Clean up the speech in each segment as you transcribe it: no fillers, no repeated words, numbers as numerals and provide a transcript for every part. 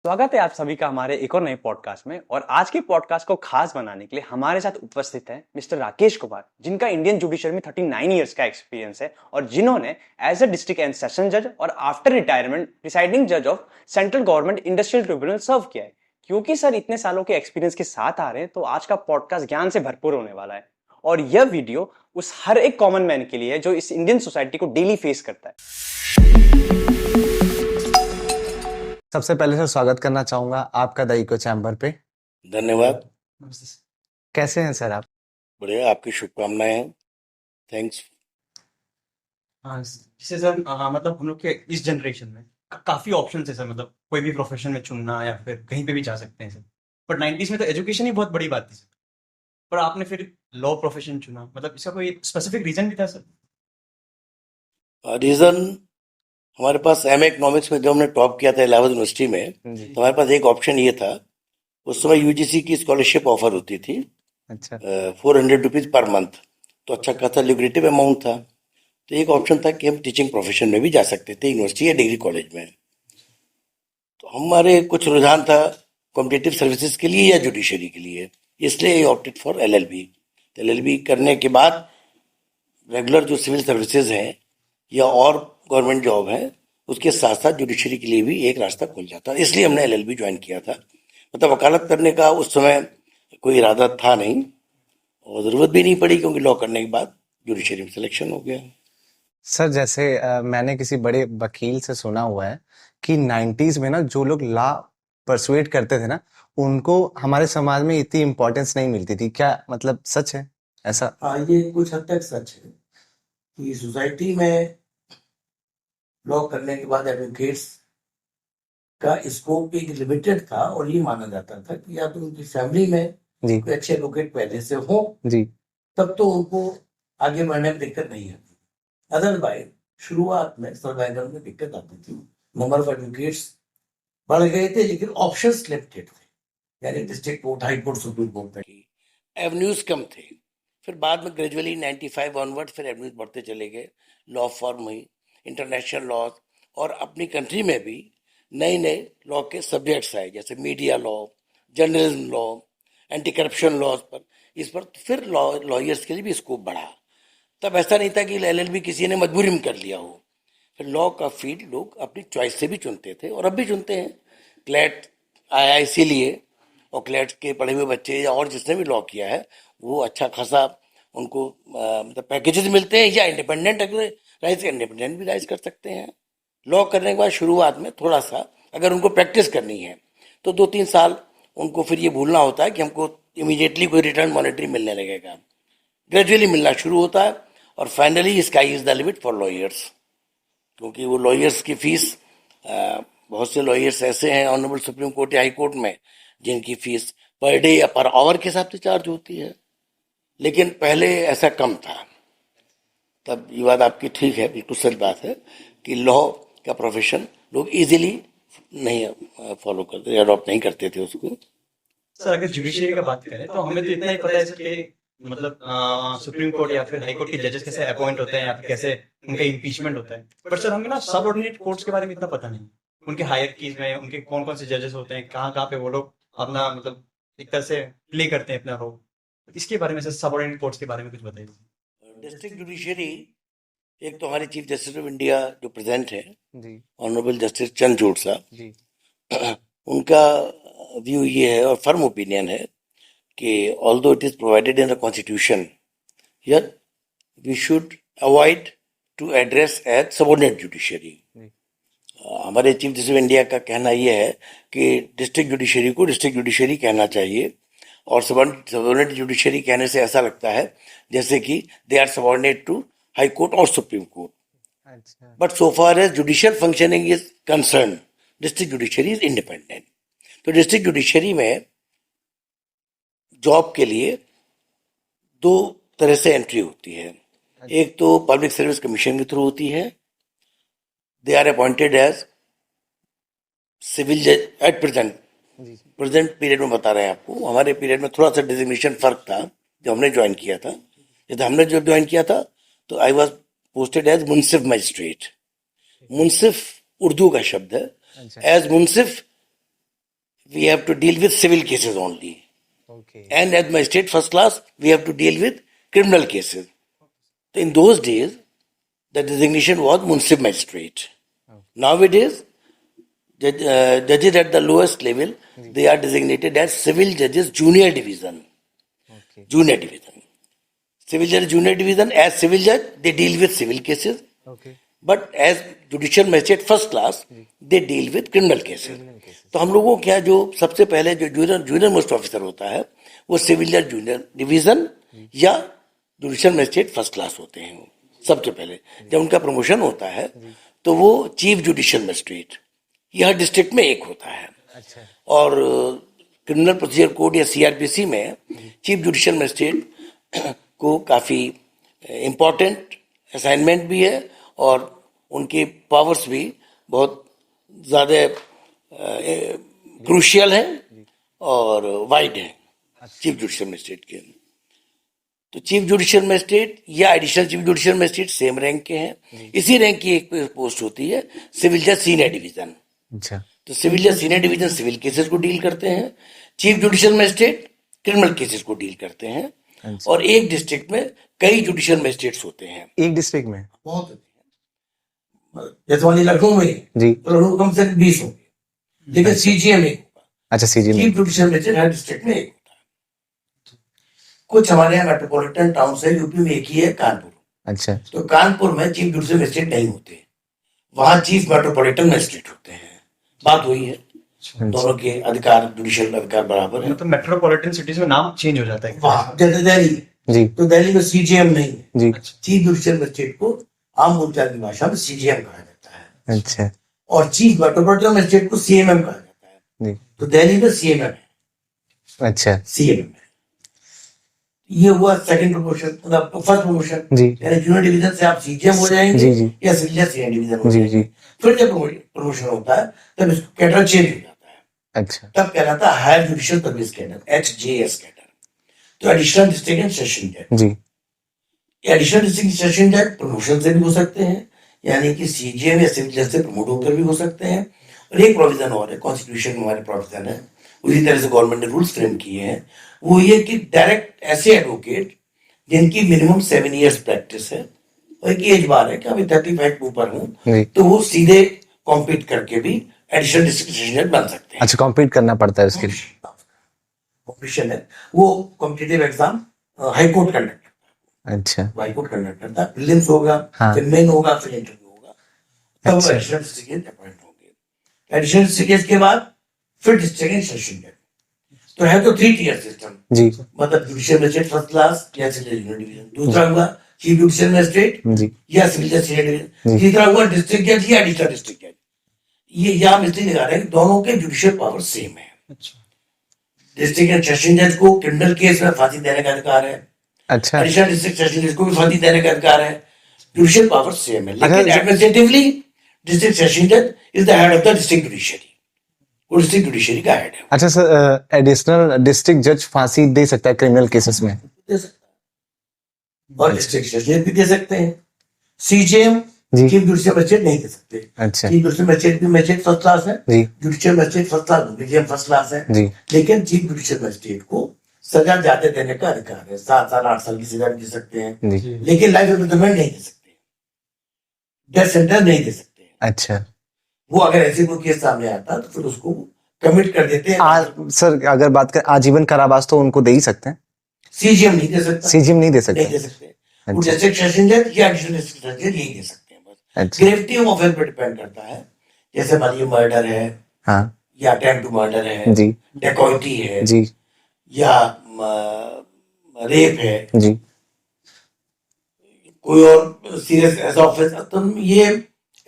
स्वागत है आप सभी का हमारे एक और नए पॉडकास्ट में। और आज के पॉडकास्ट को खास बनाने के लिए हमारे साथ उपस्थित है मिस्टर राकेश कुमार, जिनका इंडियन जुडिशरी में 39 इयर्स का एक्सपीरियंस है और जिन्होंने as a district and session जज और आफ्टर रिटायरमेंट प्रिसाइडिंग जज of central government industrial tribunal serve किया है। क्योंकि सर इतने सालों के एक्सपीरियंस के साथ आ रहे हैं तो आज का पॉडकास्ट ज्ञान से भरपूर होने वाला है। और यह वीडियो उस हर एक कॉमन मैन के लिए है जो इस इंडियन सोसाइटी को डेली फेस करता है। सबसे पहले सर स्वागत करना चाहूंगा आपका द इको चैम्बर पे। धन्यवाद। कैसे हैं सर आप? बढ़िया, आपकी शुभकामनाएं हैं। थैंक्स। जैसे सर मतलब हम लोग के इस जनरेशन में काफी ऑप्शन है सर, मतलब कोई भी प्रोफेशन में चुनना या फिर कहीं पे भी जा सकते हैं सर। बट 90s में तो एजुकेशन ही बहुत बड़ी बात थी सर, पर आपने फिर लॉ प्रोफेशन चुना, मतलब इसका कोई स्पेसिफिक रीजन भी था सर? रीजन हमारे पास एमए इकोनॉमिक्स में जब हमने टॉप किया था इलाहाबाद यूनिवर्सिटी में, तो हमारे पास एक ऑप्शन ये था। उस समय यूजीसी की स्कॉलरशिप ऑफर होती थी, अच्छा। 400 रुपीज पर मंथ, तो अच्छा खासा ल्यूक्रेटिव अमाउंट था। तो एक ऑप्शन था कि हम टीचिंग प्रोफेशन में भी जा सकते थे यूनिवर्सिटी या डिग्री कॉलेज में। तो हमारे कुछ रुझान था कॉम्पिटिटिव सर्विसेज के लिए या जुडिशरी के लिए, इसलिए ऑप्टेड फॉर एलएलबी। एलएलबी करने के बाद रेगुलर जो सिविल सर्विसेज हैं या और गवर्नमेंट जॉब है, उसके साथ साथ जुडिशरी के लिए भी एक रास्ता खुल जाता, इसलिए हमने एलएलबी ज्वाइन किया था। मतलब वकालत करने का उस समय कोई इरादा था नहीं और ज़रूरत भी नहीं पड़ी, क्योंकि लॉ करने के बाद जुडिशरी में सिलेक्शन हो गया। सर जैसे मैंने किसी बड़े वकील से सुना हुआ है कि 90s में ना जो लोग लॉ परसुएट करते थे ना, उनको हमारे समाज में इतनी इम्पोर्टेंस नहीं मिलती थी। क्या मतलब सच है ऐसा? हाँ, ये कुछ हद तक सच है कि सोसाइटी में लॉ करने के बाद एडवोकेट्स का स्कोप एक लिमिटेड था और ये माना जाता था कि या तो उनकी फैमिली में जी कोई अच्छे एडवोकेट पहले से हो, जी। तब तो उनको आगे बढ़ने में दिक्कत नहीं आती। अदरवाइज शुरुआत में सर्वाइवल में दिक्कत आती थी। नंबर ऑफ एडवोकेट्स बढ़ गए थे लेकिन ऑप्शंस लिमिटेड थे, यानी district court, high court, supreme court तक एवेन्यूज कम थे। फिर बाद में ग्रेजुअली 95 ऑनवर्ड फिर एवेन्यूज बढ़ते चले गए। लॉ फॉर्म हुई, इंटरनेशनल लॉ, और अपनी कंट्री में भी नए नए लॉ के सब्जेक्ट्स आए, जैसे media law, journalism law, anti corruption laws पर। इस पर फिर लॉयर्स के लिए भी स्कोप बढ़ा। तब ऐसा नहीं था कि एलएलबी किसी ने मजबूरी में कर लिया हो। फिर लॉ का फील्ड लोग अपनी चॉइस से भी चुनते थे और अब भी चुनते हैं। क्लैट आया इसीलिए, और क्लैट के पढ़े हुए बच्चे या और जिसने भी लॉ किया है वो अच्छा खासा उनको मतलब पैकेजेस मिलते हैं, या इंडिपेंडेंट अगर राइज इंडिपेंडेंट भी राइज कर सकते हैं। लॉ करने के बाद शुरुआत में थोड़ा सा अगर उनको प्रैक्टिस करनी है तो 2-3 साल उनको फिर ये भूलना होता है कि हमको इमीडिएटली कोई रिटर्न मॉनेटरी मिलने लगेगा। ग्रेजुअली मिलना शुरू होता है और finally sky is the limit for lawyers, क्योंकि वो लॉयर्स की फीस, बहुत से लॉयर्स ऐसे हैं ऑनरेबल सुप्रीम कोर्ट या हाई कोर्ट में जिनकी फीस पर डे या पर आवर के हिसाब से चार्ज होती है, लेकिन पहले ऐसा कम था। तब ये बात आपकी ठीक है, बिल्कुल सच बात है कि लॉ का प्रोफेशन लोग इजीली नहीं फॉलो करते, अडॉप्ट नहीं करते थे उसको। सर अगर जुडिशरी का बात करें तो हमें तो इतना ही पता है सर कि मतलब सुप्रीम कोर्ट या फिर हाई कोर्ट के जजेस कैसे अपॉइंट होते हैं या फिर कैसे उनका इम्पीचमेंट होता है। पर सर हमें ना सब ऑर्डिनेट कोर्ट्स के बारे में इतना पता नहीं, उनके हायरार्कीज में उनके कौन कौन से जजेस होते हैं, कहाँ कहाँ पे वो लोग अपना मतलब एक तरह से प्ले करते हैं अपना रोल। इसके बारे में सर सब ऑर्डिनेट कोर्ट्स के बारे में कुछ बताइए। डिस्ट्रिक्ट जुडिशरी, एक तो हमारे चीफ जस्टिस ऑफ इंडिया जो प्रेजेंट है जी ऑनरेबल जस्टिस चंद्रचूड़ साहब, जी। उनका व्यू ये है और फर्म ओपिनियन है कि although it is provided in the constitution, yet we should avoid to address as subordinate judiciary। हमारे चीफ जस्टिस ऑफ इंडिया का कहना यह है कि डिस्ट्रिक्ट जुडिशरी को डिस्ट्रिक्ट जुडिशरी कहना चाहिए, और सबऑर्डिनेट जुडिशरी कहने से ऐसा लगता है जैसे कि they are subordinate to high court और सुप्रीम कोर्ट। अच्छा। But so far as judicial functioning is concern, district judiciary is independent. तो डिस्ट्रिक्ट जुडिशरी में जॉब के लिए दो तरह से एंट्री होती है। एक तो पब्लिक सर्विस कमीशन के थ्रू होती है, they are appointed as civil जज एट प्रेजेंट पीरियड में बता रहे हैं आपको। हमारे पीरियड में थोड़ा सा डिजिग्नेशन फर्क था जब हमने ज्वाइन किया था। जब हमने जो ज्वाइन किया था तो आई वॉज पोस्टेड एज मुंसिफ मजिस्ट्रेट। मुंसिफ उर्दू का शब्द है। अच्छा। एज मुंसिफ we have to deal with civil cases only. Okay. And as magistrate first class, we have to deal with criminal cases. So in those days, the designation was municipal magistrate. Nowadays, judges at the lowest level, they are designated as civil judges junior division. Okay. Junior division. Civil judge junior division, as civil judge, they deal with civil cases. Okay. But as judicial magistrate first class they deal with criminal cases. तो हम लोगों के यहाँ जो सबसे पहले जो junior most officer होता है वो सिविल जज जूनियर डिवीजन या जुडिशियल मैजिस्ट्रेट फर्स्ट क्लास होते हैं. सबसे पहले जब उनका प्रमोशन होता है तो वो चीफ जुडिशियल मैजिस्ट्रेट यह डिस्ट्रिक्ट में एक होता है. अच्छा. और क्रिमिनल प्रोसीजर कोड या सीआरपीसी में चीफ जुडिशियल मैजिस्ट्रेट को काफी इम्पोर्टेंट असाइनमेंट भी है और उनकी पावर्स भी बहुत ज्यादा क्रूशियल है और वाइड है चीफ जुडिशियल मैजिस्ट्रेट के. तो चीफ जुडिशियल मैजिस्ट्रेट या additional chief judicial magistrate same rank के हैं. इसी रैंक की एक पोस्ट होती है सिविल जज सीनियर डिवीजन. अच्छा. तो सिविल जज सीनियर डिवीजन सिविल केसेस को डील करते हैं. Chief judicial magistrate criminal cases को डील करते हैं. अच्छा. और एक डिस्ट्रिक्ट में कई जुडिशियल मैजिस्ट्रेट्स होते हैं. एक डिस्ट्रिक्ट में बहुत होते हैं. जैसे मान लीजिए लखनऊ में जी. तो लखनऊ कम से कम 20 होंगे, लेकिन सीजीएम एक होगा. अच्छा. सीजी में चीफ जुडिशियल मैजिस्ट्रेट हर डिस्ट्रिक्ट में एक होता है. कुछ हमारे यहाँ मेट्रोपॉलिटन टाउन है यूपी में एक ही है कानपुर. अच्छा. तो कानपुर में चीफ जुडिशियल मैजिस्ट्रेट नहीं होते, वहां चीफ मेट्रोपॉलिटन मैजिस्ट्रेट होते हैं. बात हुई है, दोनों के अधिकार जुडिशियल अधिकार बराबर है. तो मेट्रोपॉलिटन सिटीज में नाम चेंज हो जाता है. वहां जैसे दिल्ली जी. तो दिल्ली में सीजीएम नहीं है. जी. चीफ जुडिशियल मैजिस्ट्रेट को आम बोलचाल की भाषा में सीजीएम कहा जाता है. अच्छा. और चीफ मेट्रोपॉलिटन मैजिस्ट्रेट को सीएमएम कहा जाता है. जी. तो दिल्ली में सीएमएम है. अच्छा. सीएमएम है. ये हुआ सेकंड प्रमोशन, मतलब फर्स्ट प्रमोशन. जी. यानी जूनियर डिवीजन से आप सीजीएम हो जाएंगे जी. जी. या सिविल जज सीनियर डिवीजन हो जी. जाएंगे. जी. फिर जब प्रमोशन होता है तब इसको कैडर चेंज हो जाता है. अच्छा. तब कहलाता है higher judicial service cadre, HJS cadre. तो एडिशनल डिस्ट्रिक्ट एंड सेशन जज. जी. एडिशनल डिस्ट्रिक्ट सेशन जज प्रमोशन से भी हो सकते हैं, यानी कि सीजीएम या सिविल जज से प्रमोट होकर भी हो सकते हैं. और एक प्रोविजन और है, कॉन्स्टिट्यूशन में हमारे प्रोविजन है, उसी तरह से गवर्नमेंट ने रूल्स फ्रेम किए हैं. वो ये कि डायरेक्ट ऐसे एडवोकेट जिनकी मिनिमम 7 years प्रैक्टिस है और एक एज बार है कि अभी 35 के ऊपर हूँ, जी. तो वो सीधे कॉम्पीट करके भी एडिशनल डिस्ट्रिक्ट सेशन जज बन सकते हैं. अच्छा. कॉम्पीट करना पड़ता है उसके लिए. कॉम्पिटिशन है. वो competitive exam high court conduct, अच्छा. हाई कोर्ट कंडक्ट करता है. प्रीलिम्स होगा, हाँ. फिर मेन होगा, फिर इंटरव्यू होगा, तब अच्छा. एडिशनल डिस्ट्रिक्ट जज अपॉइंट होंगे. एडिशनल डिस्ट्रिक्ट जज के बाद फिर डिस्ट्रिक्ट सेशन जज. तो है तो 3 tier सिस्टम, जी. मतलब जुडिशियल मैजिस्ट्रेट फर्स्ट क्लास या सिविल जूनियर डिवीजन. दूसरा हुआ चीफ जुडिशियल मैजिस्ट्रेट जी. या सिविल जज सीनियर डिवीजन. जी. तीसरा हुआ डिस्ट्रिक्ट जज या एडिशनल डिस्ट्रिक्ट जज. ये यहाँ मिस्त्री लगा रहे हैं कि दोनों के जुडिशियल पावर सेम है. डिस्ट्रिक्ट एंड सेशन जज को क्रिमिनल केस में फांसी देने का अधिकार है. अच्छा. एडिशनल डिस्ट्रिक्ट सेशन जज को भी फांसी देने का अधिकार है. जुडिशियल पावर सेम है, लेकिन अच्छा, एडमिनिस्ट्रेटिवली डिस्ट्रिक्ट सेशन जज is the head of the district judiciary. वो डिस्ट्रिक्ट जुडिशरी का हेड है. अच्छा सर, एडिशनल डिस्ट्रिक्ट जज फांसी दे सकता है क्रिमिनल केसेस में. दे सकता है. और डिस्ट्रिक्ट सेशन भी दे सकते हैं. सीजीएम जी. चीफ जुडिशियल मैजिस्ट्रेट नहीं दे सकते. अच्छा. चीफ जुडिशियल मैजिस्ट्रेट भी मैजिस्ट्रेट फर्स्ट क्लास है, जी. Judicial magistrate first class, DGM first class है. जी. लेकिन चीफ जुडिशियल मैजिस्ट्रेट को सजा ज्यादा देने का अधिकार है. 7 साल 8 साल की सजा भी दे सकते हैं, जी. लेकिन लाइफ इम्प्रिजनमेंट नहीं दे सकते, डेथ सेंटेंस नहीं दे सकते. अच्छा. वो अगर ऐसे कोई केस सामने आता तो फिर उसको कमिट कर देते हैं. सर अगर बात करें आजीवन कारावास तो उनको दे ही सकते हैं. सीजीएम नहीं दे सकता. सीजीएम नहीं दे नहीं दे सकते. सकते. वो अच्छा. डिस्ट्रिक्ट सेशन जज या एडिशनल डिस्ट्रिक्ट सेशन जज यही दे सकते हैं. बस अच्छा. ग्रेविटी ऑफ ऑफेंस पे डिपेंड करता है. जैसे मान लीजिए मर्डर है हाँ. या अटेम्प्ट टू मर्डर है, जी. डेकॉइटी है, जी. या रेप है, जी. कोई और सीरियस ऐसा ऑफेंस, तो ये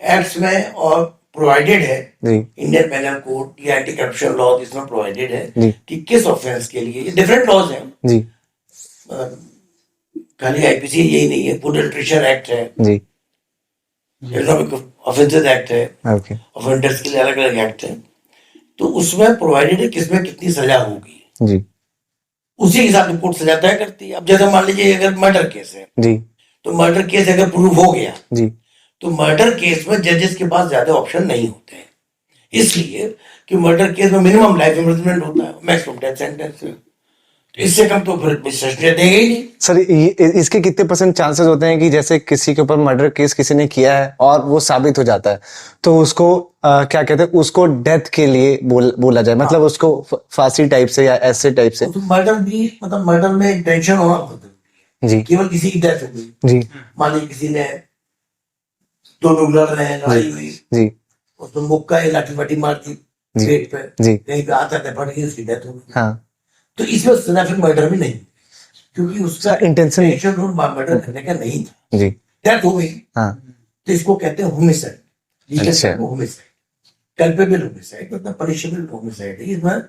एक्ट्स में और प्रोवाइडेड है. जी. इंडियन पेनल कोड या एंटी करप्शन लॉ इसमें प्रोवाइडेड है जी. कि किस ऑफेंस के लिए. ये डिफरेंट लॉज हैं, जी. खाली आईपीसी यही नहीं है. फूड न्यूट्रिशन एक्ट है, जी. इकोनॉमिक ऑफेंसेस एक्ट है, ओके. ऑफेंडर्स के लिए अलग अलग एक्ट है. तो उसमें प्रोवाइडेड है किसमें कितनी सजा होगी. जी. उसी के हिसाब से कोर्ट सजा तय करती है. अब जैसे मान लीजिए अगर मर्डर केस है, जी. तो मर्डर केस अगर प्रूव हो गया जी. तो मर्डर केस में जजेस के पास ज्यादा ऑप्शन नहीं होते हैं, इसलिए कि मर्डर केस में मिनिमम लाइफ इम्प्रिजनमेंट होता है, मैक्सिमम डेथ सेंटेंस है। तो इससे कम तो फिर सस्पेंड देंगे ही नहीं। सर इसके कितने % चांसेस होते हैं कि जैसे किसी के ऊपर मर्डर केस किसी ने किया है और वो साबित हो जाता है तो उसको क्या कहते हैं, उसको डेथ के लिए बोला जाए, मतलब उसको फांसी टाइप से या ऐसे टाइप से? तो मर्डर भी, मतलब मर्डर में इंटेंशन होना बहुत जरूरी है। जी केवल किसी की डेथ हो गई, जी मान लीजिए किसी ने, दो लोग लड़ रहे हैं, लड़ाई हुई, जी उसने मुक्का या लाठी वाठी मार दी जी पेट पे, जी कहीं पे हाथ आते फट गई, उसकी डेथ हो गई। हाँ तो इसमें सिर्फ मर्डर भी नहीं, क्योंकि उसका इंटेंशन इंटेंशन मर्डर करने का नहीं था, जी डेथ हो गई। हाँ तो इसको कहते हैं होमिसाइड, अच्छा। होमिसाइड, कल्पेबल होमिसाइड, मतलब पनिशेबल होमिसाइड है। इसमें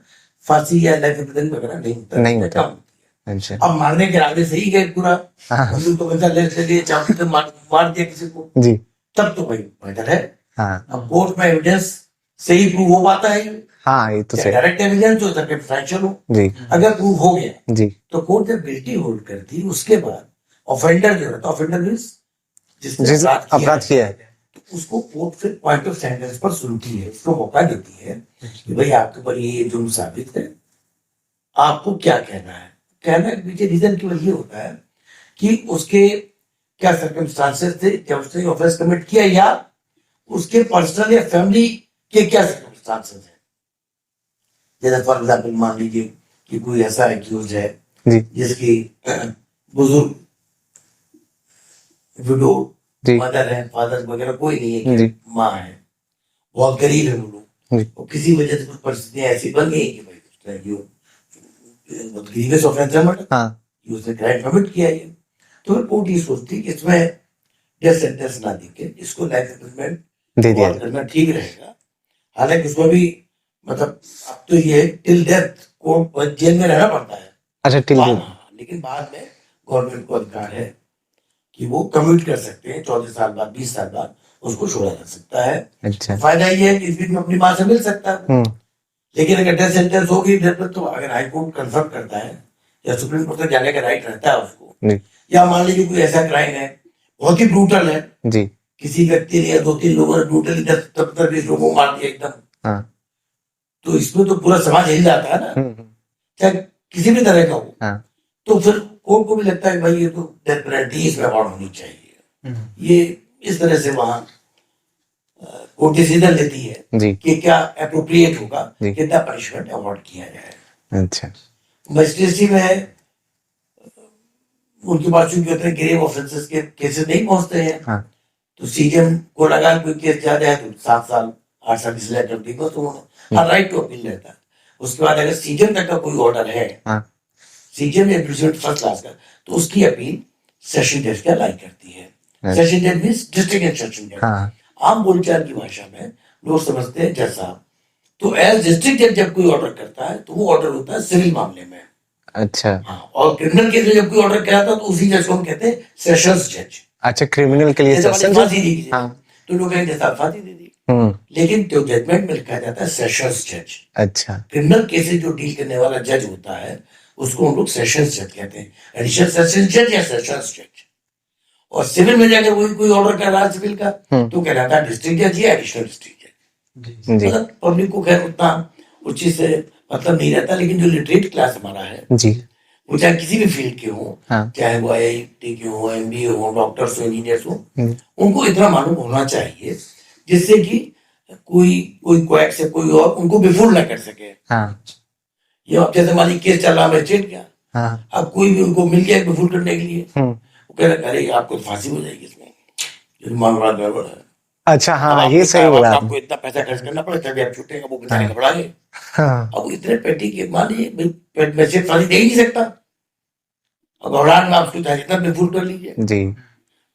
फांसी या लाइफ इम्प्रिजनमेंट वगैरह नहीं होता, नहीं होता। कम होती है। अच्छा अब मारने के इरादे से ही गए पूरा, हाँ बंदूक तो बंदा ले लिए, चाकू से मार दिया किसी को, जी तब तो भाई मर्डर है। हाँ अब कोर्ट में एविडेंस से ही प्रूव हो पाता है, हाँ ये तो चाहे सही डायरेक्ट एविडेंस हो, सर्कमस्टेंशियल हो। जी अगर प्रूव हो गया जी तो कोर्ट जब गिल्टी होल्ड करती, उसके बाद ऑफेंडर जो रहता, ऑफेंडर मींस जिसने जिस अपराध अपराध किया है तो उसको कोर्ट फिर पॉइंट ऑफ सेंटेंस पर सुनती है, उसको मौका देती है कि भाई आपके ऊपर ये जुर्म साबित है, आपको क्या कहना है। कहने के पीछे रीजन केवल ये होता है कि उसके क्या सर्कमस्टांसेस थे जब उसने ऑफेंस कमिट किया, या उसके पर्सनल या फैमिली के क्या सर्कमस्टांसेस है। जैसे फॉर एग्जाम्पल मान लीजिए कि कोई ऐसा एक्यूज है जी जिसकी बुजुर्ग विडो जी मदर है, फादर वगैरह कोई नहीं है, जी कि माँ है, बहुत गरीब है वो लोग, जी और किसी वजह से कुछ परिस्थितियां ऐसी बन गई कि भाई उसने जो ग्रीवियस ऑफेंस है मर्डर, हाँ उसने क्राइम कमिट किया है, तो फिर कोर्ट ये सोचती कि इसमें डेथ सेंटेंस ना देके इसको लाइफ इम्प्रिजनमेंट दे दिया जाए। करना ठीक रहेगा। हालांकि उसमें भी मतलब अब तो ये टिल डेथ कोर्ट जेल में रहना पड़ता है, अच्छा टिल लेकिन बाद में गवर्नमेंट को अधिकार है कि वो कम्यूट कर सकते हैं, 14 साल बाद, 20 साल बाद उसको छोड़ा जा सकता है। अच्छा फायदा ये है कि इस बीच में अपनी माँ से मिल सकता है। लेकिन अगर डेथ सेंटेंस होगी, तो अगर हाई कोर्ट कंफर्म करता है या सुप्रीम कोर्ट तक जाने का राइट रहता है उसको, जी या मान लीजिए कोई ऐसा क्राइम है बहुत ही ब्रूटल है, जी किसी व्यक्ति ने या 2-3 लोगों ने ब्रूटली 10-20 लोगों को मार दिया एकदम, हाँ तो इसमें तो पूरा समाज हिल जाता है ना, चाहे किसी भी तरह का हो। हाँ तो फिर कोर्ट को भी लगता है भाई ये तो डेथ पेनल्टी इसमें अवार्ड होनी चाहिए। ये इस तरह से वहां कोर्ट डिसीजन लेती है जी कि क्या अप्रोप्रिएट होगा, जी। कितना पनिशमेंट अवार्ड किया जाए। अच्छा मजिस्ट्रेसी में उनके पास चूंकि उतने ग्रेव ऑफेंसेस के केसेस नहीं पहुंचते हैं, हाँ तो सीजन को लगा कोई केस ज्यादा है तो 7 साल 8 साल इसलिए करती है, तो उन्हें राइट टू अपील रहता है। उसके बाद अगर सीजन तक का कोई ऑर्डर है, हाँ सीजन इम्प्रिजनमेंट फर्स्ट क्लास का, तो उसकी अपील सेशन जज के अलाइ करती है। अच्छा। सेशन जज मींस डिस्ट्रिक्ट एंड सेशन जज। हाँ आम बोलचाल की भाषा में लोग समझते हैं जज साहब। तो एज डिस्ट्रिक्ट जज जब कोई ऑर्डर करता है तो वो ऑर्डर होता है सिविल मामले में। अच्छा हाँ, और क्रिमिनल केस में जब कोई ऑर्डर कराता है तो उसी जज को हम कहते हैं सेशंस जज। अच्छा क्रिमिनल के लिए जैसे सेशन हमने फांसी दी, हाँ तो लोग कहेंगे जैसा फांसी दे दी, लेकिन जो जजमेंट में लिखा जाता है सेशंस जज। अच्छा क्रिमिनल केसेस जो डील करने वाला जज होता है उसको हम लोग सेशंस जज कहते हैं, एडिशनल सेशंस जज या सेशंस जज। और सिविल में जाकर वही कोई ऑर्डर कर रहा है सिविल का, तो कहलाता है डिस्ट्रिक्ट जज या एडिशनल डिस्ट्रिक्ट जज। जी मतलब पब्लिक को खैर उतना उस चीज से मतलब नहीं रहता, लेकिन जो लिटरेट क्लास हमारा है, जी वो चाहे किसी भी फील्ड के हो, हाँ चाहे वो IIT के हो, MBA हो, डॉक्टर्स हो, इंजीनियर्स हो, उनको इतना मालूम होना चाहिए जिससे कि कोई क्वैक से कोई और उनको बेफुल ना कर सके। हाँ ये अब जैसे मान लीजिए केस चल रहा मजिस्ट्रेट क्या, हाँ अब कोई भी उनको मिल गया बेफुल करने के लिए, हम्म। वो कह रहे अरे आपको तो फांसी हो जाएगी इसमें, ये मामला गड़बड़ है। अच्छा अब हाँ आपने ये सही कहा, बोला आपको इतना पैसा खर्च करना पड़े तभी आप छूटेगा, वो बेचारे घबरा गए। हाँ अब इतने पेटी के मान लीजिए भाई मैजिस्ट्रेट फांसी दे ही नहीं सकता, अब घबराहट में आपको चाहे जितना बेफुल कर लीजिए। जी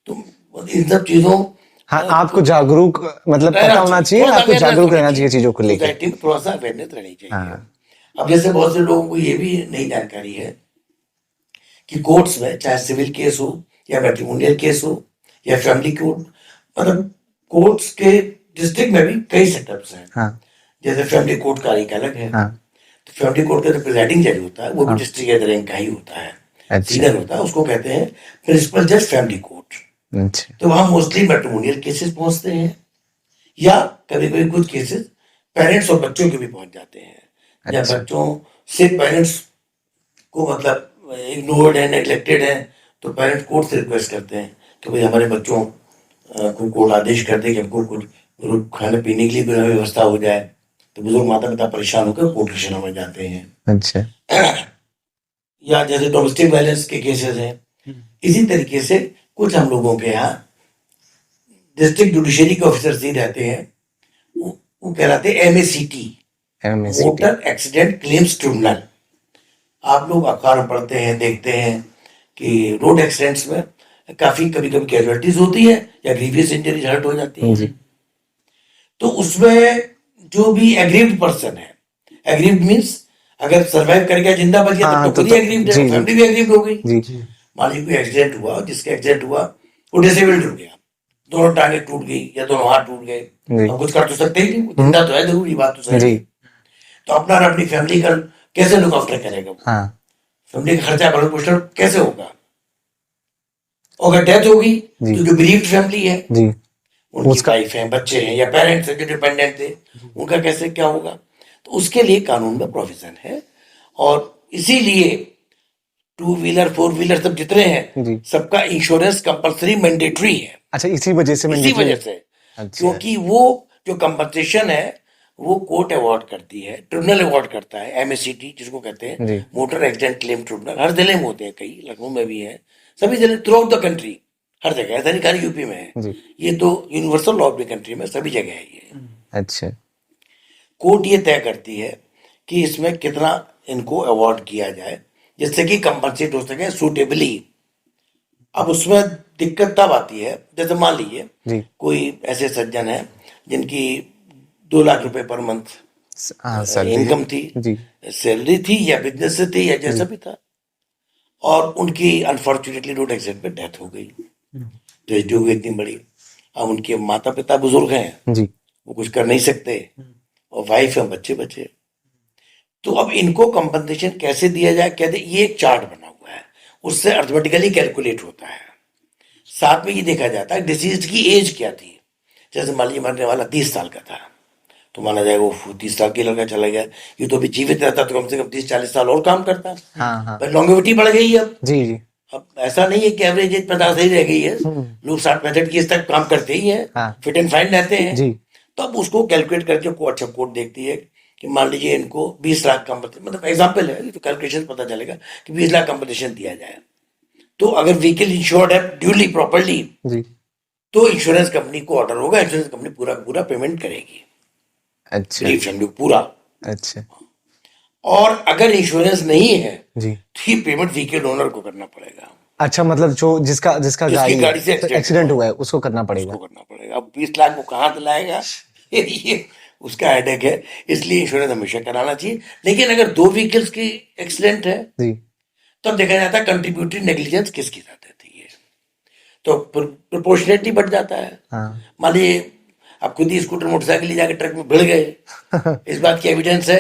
तो इन सब चीजों हाँ आपको जागरूक मतलब पता होना चाहिए, आपको जागरूक रहना चाहिए चीजों को लेकर। सोसाइटी में थोड़ा सा अवेयरनेस रहनी चाहिए। हाँ अब जैसे बहुत से लोगों को ये भी नहीं जानकारी है कि कोर्ट्स में चाहे सिविल केस हो या मैट्रिमोनियल केस हो या फैमिली कोर्ट, मतलब कोर्ट्स के डिस्ट्रिक्ट में भी कई सेटअप्स हैं। हाँ जैसे फैमिली कोर्ट का एक अलग है, हाँ तो फैमिली कोर्ट का जो प्रिजाइडिंग जज होता है वो भी डिस्ट्रिक्ट जज रैंक का ही होता है, अच्छा सीनियर होता है, उसको कहते हैं प्रिंसिपल जज फैमिली कोर्ट। अच्छा तो वहां मोस्टली मैट्रिमोनियल केसेस पहुंचते हैं, या कभी कभी कुछ केसेस पेरेंट्स और बच्चों के भी पहुंच जाते हैं, या अच्छा। बच्चों से पेरेंट्स को मतलब इग्नोर्ड है, नेग्लेक्टेड है, तो पेरेंट्स कोर्ट से रिक्वेस्ट करते हैं कि भाई हमारे बच्चों को कोर्ट आदेश कर दे कि हमको कुछ खाने पीने के लिए भी व्यवस्था हो जाए। तो बुजुर्ग माता पिता परेशान होकर कोर्ट की शरण में जाते हैं। अच्छा। या जैसे डोमेस्टिक वायलेंस के केसेस हैं, इसी तरीके से कुछ हम लोगों के यहाँ डिस्ट्रिक्ट जुडिशरी के ऑफिसर्स ही रहते हैं, वो कहलाते हैं MACT, MACT। Motor accident claims tribunal. आप लोग अखबार में पढ़ते हैं, देखते हैं कि रोड एक्सीडेंट्स में काफी कभी कभी कैजुअलिटीज होती है या ग्रीवियस इंजरीज हर्ट हो जाती है। जी। तो उसमें जो भी एग्रीव्ड पर्सन है, एग्रीव्ड मीन्स अगर सर्वाइव कर गया, जिंदा बच गया, हाँ, तब तो तो खुद ही एग्रीव्ड है, जी, फैमिली भी एग्रीव्ड हो गई। जी। मान लीजिए कोई एक्सीडेंट हुआ, जिसका एक्सीडेंट हुआ वो डिसेबल्ड हो गया, दोनों टांगे टूट गई या दोनों हाथ टूट गए, जी। अब कुछ कर तो सकते ही नहीं, वो जिंदा तो है, जरूरी बात तो सही जी। है। तो अपना और अपनी फैमिली का कैसे लुक आफ्टर करेगा वो? हाँ। फैमिली का खर्चा भरण पोषण कैसे होगा? और अगर डेथ होगी जी। तो जो बिरीव्ड फैमिली है, जी। उनकी उसका वाइफ है, बच्चे हैं या पेरेंट्स हैं जो डिपेंडेंट थे, उनका कैसे क्या होगा? तो उसके लिए कानून में प्रोविजन है। और इसीलिए 2 व्हीलर 4 व्हीलर सब जितने हैं, जी। सबका इंश्योरेंस कंपलसरी मैंडेटरी है। अच्छा, इसी वजह से इसी मैंडेटरी वजह है। से, अच्छा। क्योंकि वो जो कंपनसेशन है वो कोर्ट अवार्ड करती है, ट्रिब्यूनल अवार्ड करता है, MACT जिसको कहते हैं, जी। Motor accident claim tribunal. हर जिले में होते हैं, कई लखनऊ में भी है, सभी जिले थ्रू आउट द कंट्री, हर जगह। ऐसा नहीं खाली यूपी में है, जी। ये तो universal law of the country में सभी जगह है ये। अच्छा। कोर्ट ये तय करती है कि इसमें कितना इनको अवार्ड किया जाए जिससे कि कंपनसेट हो सके सूटेबली। अब उसमें दिक्कत तब आती है, जैसे मान लीजिए जी। कोई ऐसे सज्जन है जिनकी 2 लाख रुपए पर मंथ हाँ, सैलरी। इनकम थी, जी। सैलरी थी या बिजनेस से थी या जैसा भी था, और उनकी अनफॉर्चुनेटली रोड एक्सीडेंट में डेथ हो गई। ट्रेजेडी हो गई इतनी बड़ी। अब उनके माता पिता बुजुर्ग हैं, जी। वो कुछ कर नहीं सकते, और वाइफ है, बच्चे बच्चे। तो अब इनको कंपनसेशन कैसे दिया जाए? कहते ये एक चार्ट बना हुआ है, उससे अर्थमेटिकली कैलकुलेट होता है। साथ में ये देखा जाता है डिसीज की एज क्या थी। जैसे मान लीजिए मरने वाला 30 साल का था, तो माना जाएगा वो 30 साल की लड़का चला गया, ये तो अभी जीवित रहता तो कम से कम 30-40 साल और काम करता। हाँ, हाँ। पर लॉन्गेविटी बढ़ गई अब। जी। जी। अब ऐसा नहीं है कि एवरेज एज 50 ही रह गई है, लोग 60-65 की एज तक काम करते ही हैं, हाँ। फिट एंड फाइन रहते हैं। जी। तो अब उसको कैलकुलेट करके अच्छा कोर्ट देखती है कि मान लीजिए इनको 20 लाख कंपनसेशन, मतलब एग्जांपल है, तो कैलकुलेशन पता चलेगा कि 20 लाख कंपनसेशन दिया जाए। तो अगर व्हीकल इंश्योर्ड है ड्यूली प्रॉपर्ली, जी। तो इंश्योरेंस कंपनी को ऑर्डर होगा, इंश्योरेंस कंपनी पूरा पूरा पेमेंट करेगी, अच्छा। गरीब फैमिली को पूरा। अच्छा। और अगर इंश्योरेंस नहीं है जी। तो ये पेमेंट व्हीकल ओनर को करना पड़ेगा, अच्छा, मतलब जो जिसका जिसका जिसकी गाड़ी से एक्सीडेंट हुआ है उसको करना पड़ेगा। उसको करना पड़ेगा। अब 20 लाख वो कहाँ से लाएगा? ये उसका हेडेक है। इसलिए इंश्योरेंस हमेशा कराना चाहिए। लेकिन अगर 2 व्हीकल्स की एक्सीडेंट है, जी। तब देखा जाता है कंट्रीब्यूटरी नेग्लिजेंस किसकी साथ रहती है, तो प्रोपोर्शनेटली बढ़ जाता है। हाँ। मान लीजिए आप खुद ही स्कूटर मोटरसाइकिल ले जाकर ट्रक में भिड़ गए, इस बात की एविडेंस है,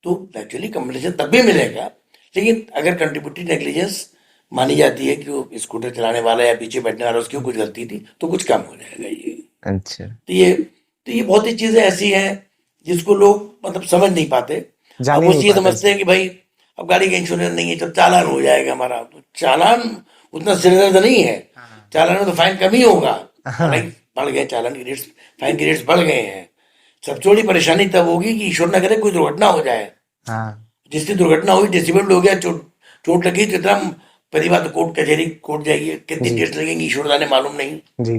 तो एक्चुअली कंपनसेशन तब भी मिलेगा। लेकिन अगर कंट्रीब्यूटरी नेग्लिजेंस मानी जाती है कि वो स्कूटर चलाने वाला या पीछे बैठने वाला उसकी कुछ गलती थी, तो कुछ कम हो जाएगा ये। अच्छा। तो ये बहुत ही चीजें ऐसी हैं जिसको लोग मतलब समझ नहीं पाते। जान अब ही वो नहीं ये पाते। समझते हैं कि भाई अब गाड़ी का इंश्योरेंस नहीं है, जब चालान हो जाएगा हमारा, तो चालान उतना सिरदर्द नहीं है। चालान में तो फाइन कम ही होगा, हालांकि बढ़ गए चालान की रेट्स, फाइन की रेट्स बढ़ गए हैं। सबसे बड़ी परेशानी तब होगी कि ईश्वर न करे कोई दुर्घटना हो जाए। हाँ। जिसकी दुर्घटना हुई, डिसेबल्ड हो गया, चोट लगी, तो इतना पहली बात तो कोर्ट कचहरी कोर्ट जाइए, कितनी डेट्स लगेंगी ईश्वर जाने मालूम नहीं, जी।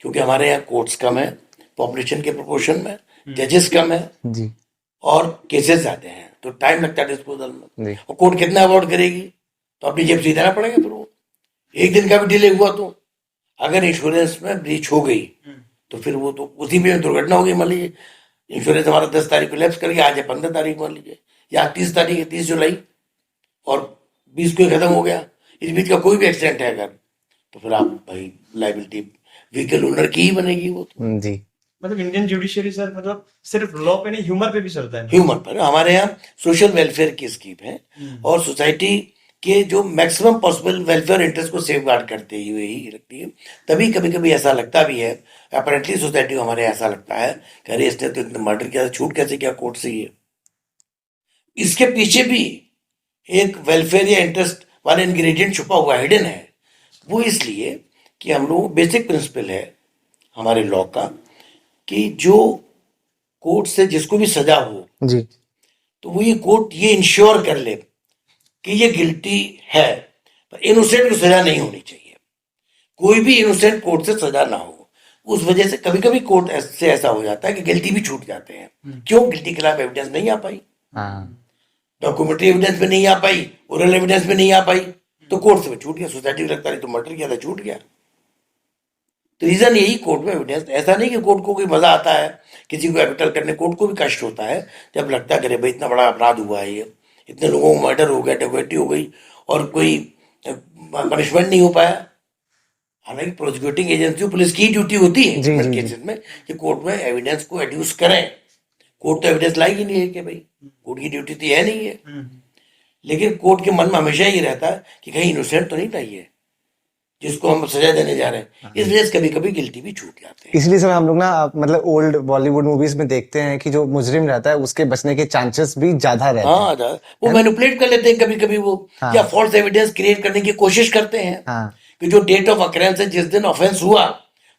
क्योंकि हमारे यहाँ कोर्ट्स कम है पॉपुलेशन के प्रोपोर्शन में, जजेस कम है जी। और केसेस ज्यादा हैं, तो टाइम लगता है डिस्पोजल में। जी। और कोर्ट कितना अवॉर्ड करेगी, तो अपनी जेब से ही देना पड़ेगा। फिर वो एक दिन का भी डिले हुआ तो अगर इंश्योरेंस में ब्रीच हो गई तो फिर वो तो उसी में दुर्घटना हो गई। मान लीजिए इंश्योरेंस हमारा 10 तारीख को लैप्स कर गया, आज है 15 तारीख मान लीजिए, या 30 तारीख है, 30 जुलाई, और 20 को ही खत्म हो गया, इस बीच का कोई भी एक्सीडेंट है अगर, तो फिर आप भाई लाइबिलिटी व्हीकल ओनर की ही बनेगी वो तो। जी। मतलब इंडियन जुडिशरी सर मतलब सिर्फ लॉ पे नहीं ह्यूमर पे भी चलता है। ह्यूमन पर हमारे यहाँ सोशल वेलफेयर की स्कीम है, और सोसाइटी कि जो मैक्सिमम पॉसिबल वेलफेयर इंटरेस्ट को सेफ गार्ड करते हुए ही रखती है। तभी कभी कभी ऐसा लगता भी है, अपेरेंटली सोसाइटी को हमारे ऐसा लगता है कि अरे इसने तो इतना मर्डर किया, छूट कैसे किया कोर्ट से ये। इसके पीछे भी एक वेलफेयर या इंटरेस्ट वाला इंग्रेडिएंट छुपा हुआ हिडन है। वो इसलिए कि हम लोग बेसिक प्रिंसिपल है हमारे लॉ का कि जो कोर्ट से जिसको भी सजा हो जी तो वो ये कोर्ट ये इंश्योर कर ले कि ये गिल्टी है, पर इनोसेंट को सजा नहीं होनी चाहिए। कोई भी इनोसेंट कोर्ट से सजा ना हो। उस वजह से कभी कभी कोर्ट से ऐसा हो जाता है कि गिल्टी भी छूट जाते हैं। क्यों? गिल्टी के खिलाफ एविडेंस नहीं आ पाई, हाँ डॉक्यूमेंट्री एविडेंस में नहीं आ पाई, ओरल एविडेंस में नहीं आ पाई, तो कोर्ट से छूट गया। सोसाइटी को लगता है तो मर्डर किया था, छूट गया। तो रीजन यही कोर्ट में एविडेंस। ऐसा नहीं कि कोर्ट को कोई मजा आता है किसी को एक्विटल करने, कोर्ट को भी कष्ट होता है जब लगता है कि भाई इतना बड़ा अपराध हुआ है, ये इतने लोगों को मर्डर हो गया, डेकोइटी हो गई और कोई पनिशमेंट नहीं हो पाया। हालांकि प्रोसिक्यूटिंग एजेंसी पुलिस की ड्यूटी होती है जी, जी, केसेस में कि कोर्ट में एविडेंस को एड्यूस करें। कोर्ट तो एविडेंस लाई ही नहीं है कि भाई, कोर्ट की ड्यूटी तो यह नहीं है। लेकिन कोर्ट के मन में हमेशा ही रहता है कि कहीं इनोसेंट तो नहीं चाहिए जिसको हम सजा देने जा रहे हैं। इस वजह से कभी कभी गिल्टी भी छूट जाते हैं। इसलिए सर हम लोग ना मतलब ओल्ड बॉलीवुड मूवीज में देखते हैं कि जो मुजरिम रहता है उसके बचने के चांसेस भी ज्यादा रहते हैं। हाँ, वो मैनिपुलेट कर लेते हैं कभी कभी वो, हाँ। या फॉल्स एविडेंस क्रिएट करने की कोशिश करते हैं हाँ कि जो डेट ऑफ अकरेंस है, जिस दिन ऑफेंस हुआ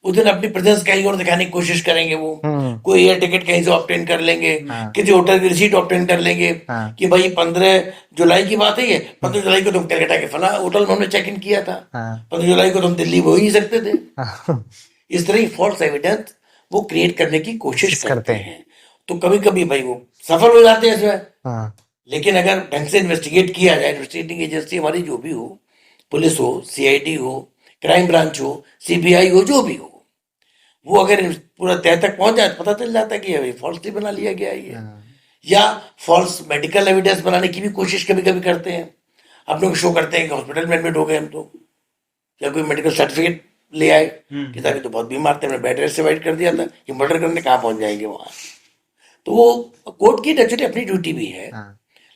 उस दिन अपनी प्रेजेंस कहीं और दिखाने की कोशिश करेंगे। वो कोई एयर टिकट कहीं से ऑब्टेन कर लेंगे, हाँ। किसी होटल की रिसीट ऑब्टेन कर लेंगे हाँ। कि भाई 15 जुलाई की बात है ये, 15 जुलाई को तुम कलकत्ता के फला होटल में हमने चेक इन किया था, हाँ। 15 जुलाई को तुम दिल्ली में हो ही नहीं सकते थे। हाँ, इस तरह की फॉल्स एविडेंस वो क्रिएट करने की कोशिश करते हैं। तो कभी कभी भाई वो सफल हो जाते हैं इसमें। हाँ, लेकिन अगर ढंग से इन्वेस्टिगेट किया जाए, इन्वेस्टिगेटिंग एजेंसी हमारी जो भी हो, पुलिस हो, सीआईडी हो, क्राइम ब्रांच हो, सीबीआई हो, जो भी हो, वो अगर पूरा तह तक पहुंच जाए तो पता चल जाता है कि ये फॉल्सली बना लिया गया है ये। या फॉल्स मेडिकल एविडेंस बनाने की भी कोशिश कभी कभी करते हैं। हम लोग शो करते हैं कि हॉस्पिटल में एडमिट हो गए हम तो, या कोई मेडिकल सर्टिफिकेट ले आए कि साहब ये तो बहुत बीमार थे, हमने बेड रेस्ट से वाइट कर दिया था, कि मर्डर करने कहाँ पहुंच जाएंगे वहां। तो वो कोर्ट की नेचुरली अपनी ड्यूटी भी है,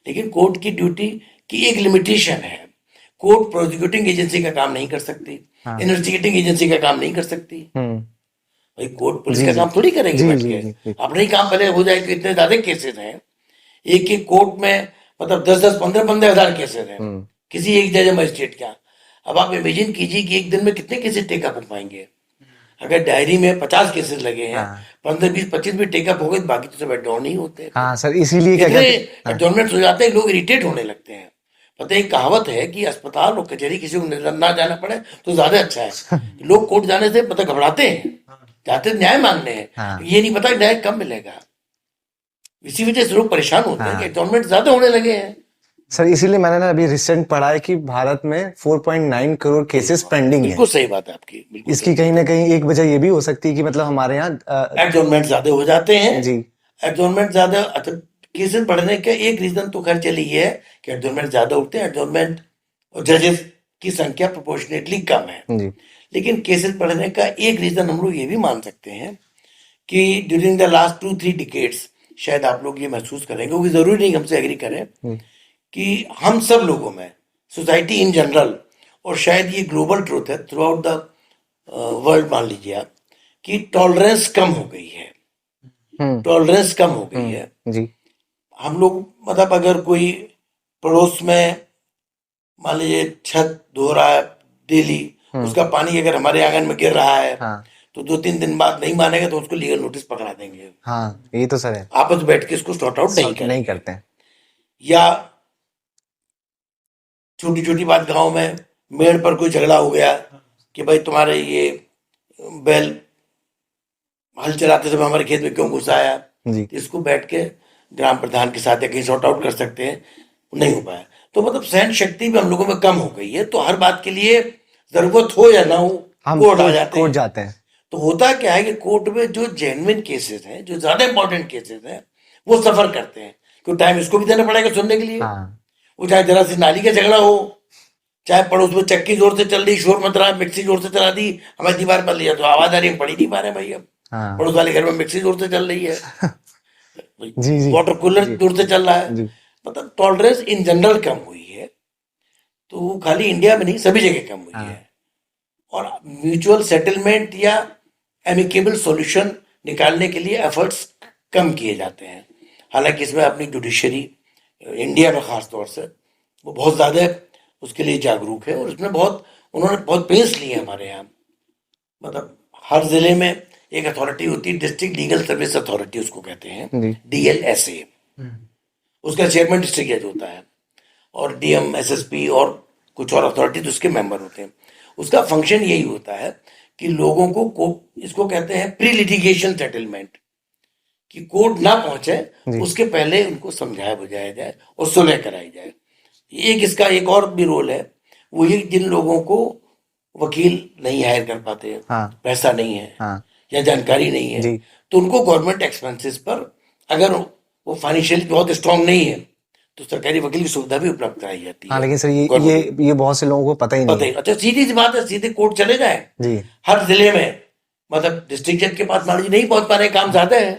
लेकिन कोर्ट की ड्यूटी की एक लिमिटेशन है। कोर्ट प्रोसिक्यूटिंग एजेंसी का काम नहीं कर सकती, इन्वेस्टिगेटिंग एजेंसी का काम नहीं कर सकती। भाई कोर्ट पुलिस का काम थोड़ी करेगी बैठ के, अपना ही काम पहले हो जाए कि इतने ज्यादा केसेस हैं एक एक कोर्ट में, मतलब 10-10, 15-15 हजार केसेस हैं किसी एक जज मजिस्ट्रेट का। अब आप इमेजिन कीजिए कि एक दिन में कितने केसेस टेकअप हो पाएंगे। अगर डायरी में 50 केसेस लगे हैं, 15, 20, 25 भी टेकअप हो गए, बाकी तो सब एडजॉर्न ही होते हैं। हाँ सर, इसीलिए क्या कहते हैं, एडजॉर्नमेंट हो जाते हैं, लोग इरिटेट होने लगते हैं। पता है एक कहावत है कि अस्पताल और कचहरी किसी को ना जाना पड़े तो ज्यादा अच्छा है। लोग कोर्ट जाने से पता घबराते हैं, जाते न्याय मांगने हैं, ये नहीं पता न्याय कब मिलेगा। इसी वजह से लोग परेशान होते हैं कि एडजॉर्नमेंट ज्यादा होने लगे हैं। सर इसीलिए मैंने ना अभी रिसेंट पढ़ा है कि भारत में 4.9 करोड़ केसेस पेंडिंग है। बिल्कुल सही बात है आपकी, बिल्कुल। इसकी कहीं ना कहीं एक वजह ये भी हो सकती है कि मतलब हमारे यहाँ एडजॉर्नमेंट ज्यादा हो जाते हैं जी। एडजॉर्नमेंट ज्यादा केसेस बढ़ने का एक रीजन तो खैर चली है कि एडजॉर्नमेंट ज्यादा होते हैं, एडजॉर्नमेंट और जजेस की संख्या प्रोपोर्शनेटली कम है जी। लेकिन केसेस बढ़ने का एक रीजन हम लोग ये भी मान सकते हैं कि ड्यूरिंग द लास्ट 2-3 डिकेड्स, शायद आप लोग ये महसूस करेंगे, क्योंकि जरूरी नहीं हमसे एग्री करें, कि हम सब लोगों में, सोसाइटी इन जनरल, और शायद ये ग्लोबल ट्रूथ है थ्रू आउट द वर्ल्ड, मान लीजिए आप, कि टॉलरेंस कम हो गई है। टॉलरेंस कम हो गई है जी। हम लोग, मतलब अगर कोई पड़ोस में मान लीजिए छत धो रहा है डेली, उसका पानी अगर हमारे आंगन में गिर रहा है, तो 2-3 दिन बाद नहीं मानेगा तो उसको लीगल नोटिस पकड़ा देंगे। हाँ ये तो सर है, आपस में बैठ के इसको सॉर्ट आउट नहीं करते हैं। या छोटी छोटी बात, गांव में मेड़ पर कोई झगड़ा हो गया कि भाई तुम्हारे ये बैल हल चलाते समय हमारे खेत में क्यों घुसा आया, इसको बैठ के ग्राम प्रधान के साथ या कहीं सॉर्ट आउट कर सकते हैं, नहीं हो पाया। तो मतलब सहन शक्ति भी हम लोगों में कम हो गई है। तो हर बात के लिए जरूरत हो या ना हो, कोर्ट आ जाते हैं। तो होता क्या है कि कोर्ट में जो जेन्युइन केसेस हैं, जो ज्यादा इंपॉर्टेंट केसेस हैं, वो सफर करते हैं, क्योंकि टाइम इसको भी देना पड़ेगा सुनने के लिए। वो चाहे जरा सी नाली का झगड़ा हो, चाहे पड़ोस में चक्की जोर से चल रही, शोर मत रहा, मिक्सी जोर से चला दी, हमारी दीवार पर लिया तो आवाज आ रही है, पढ़ी नहीं पा रहे भाई। अब पड़ोस वाले घर में मिक्सी जोर से चल रही है, वाटर कूलर जोर से चल रहा है। मतलब टॉलरेंस इन जनरल कम हुई है। तो वो खाली इंडिया में नहीं सभी जगह कम हुई है। और म्यूचुअल सेटलमेंट या एमिकेबल सॉल्यूशन निकालने के लिए एफर्ट्स कम किए जाते हैं। हालांकि इसमें अपनी जुडिशरी इंडिया में खास तौर से वो बहुत ज़्यादा उसके लिए जागरूक है और उसमें उन्होंने बहुत पेंस लिए हमारे यहाँ। मतलब हर जिले में एक अथॉरिटी होती है, डिस्ट्रिक्ट लीगल सर्विस अथॉरिटी उसको कहते हैं, DLSA। उसका चेयरमैन डिस्ट्रिक्ट जज होता है और DM, SSP और कुछ और अथॉरिटीज उसके मेंबर होते हैं। उसका फंक्शन यही होता है कि लोगों को इसको कहते हैं प्री लिटिगेशन सेटलमेंट, कि कोर्ट ना पहुंचे उसके पहले उनको समझाया बुझाया जाए और सुलह कराई जाए। इसका एक और भी रोल है, वो ये जिन लोगों को वकील नहीं हायर कर पाते, पैसा नहीं है या जानकारी नहीं है, तो उनको गवर्नमेंट एक्सपेंसेस पर, अगर वो फाइनेंशियली बहुत स्ट्रांग नहीं है, तो सरकारी वकील की सुविधा भी उपलब्ध कराई जाती है। लेकिन सर ये बहुत से लोगों को पता ही नहीं है। अच्छा, सीधी सी बात है, सीधे कोर्ट चले जाए हर जिले में। मतलब डिस्ट्रिक्ट जज के पास मान लीजिए नहीं पहुंच पा रहे, काम ज्यादा है,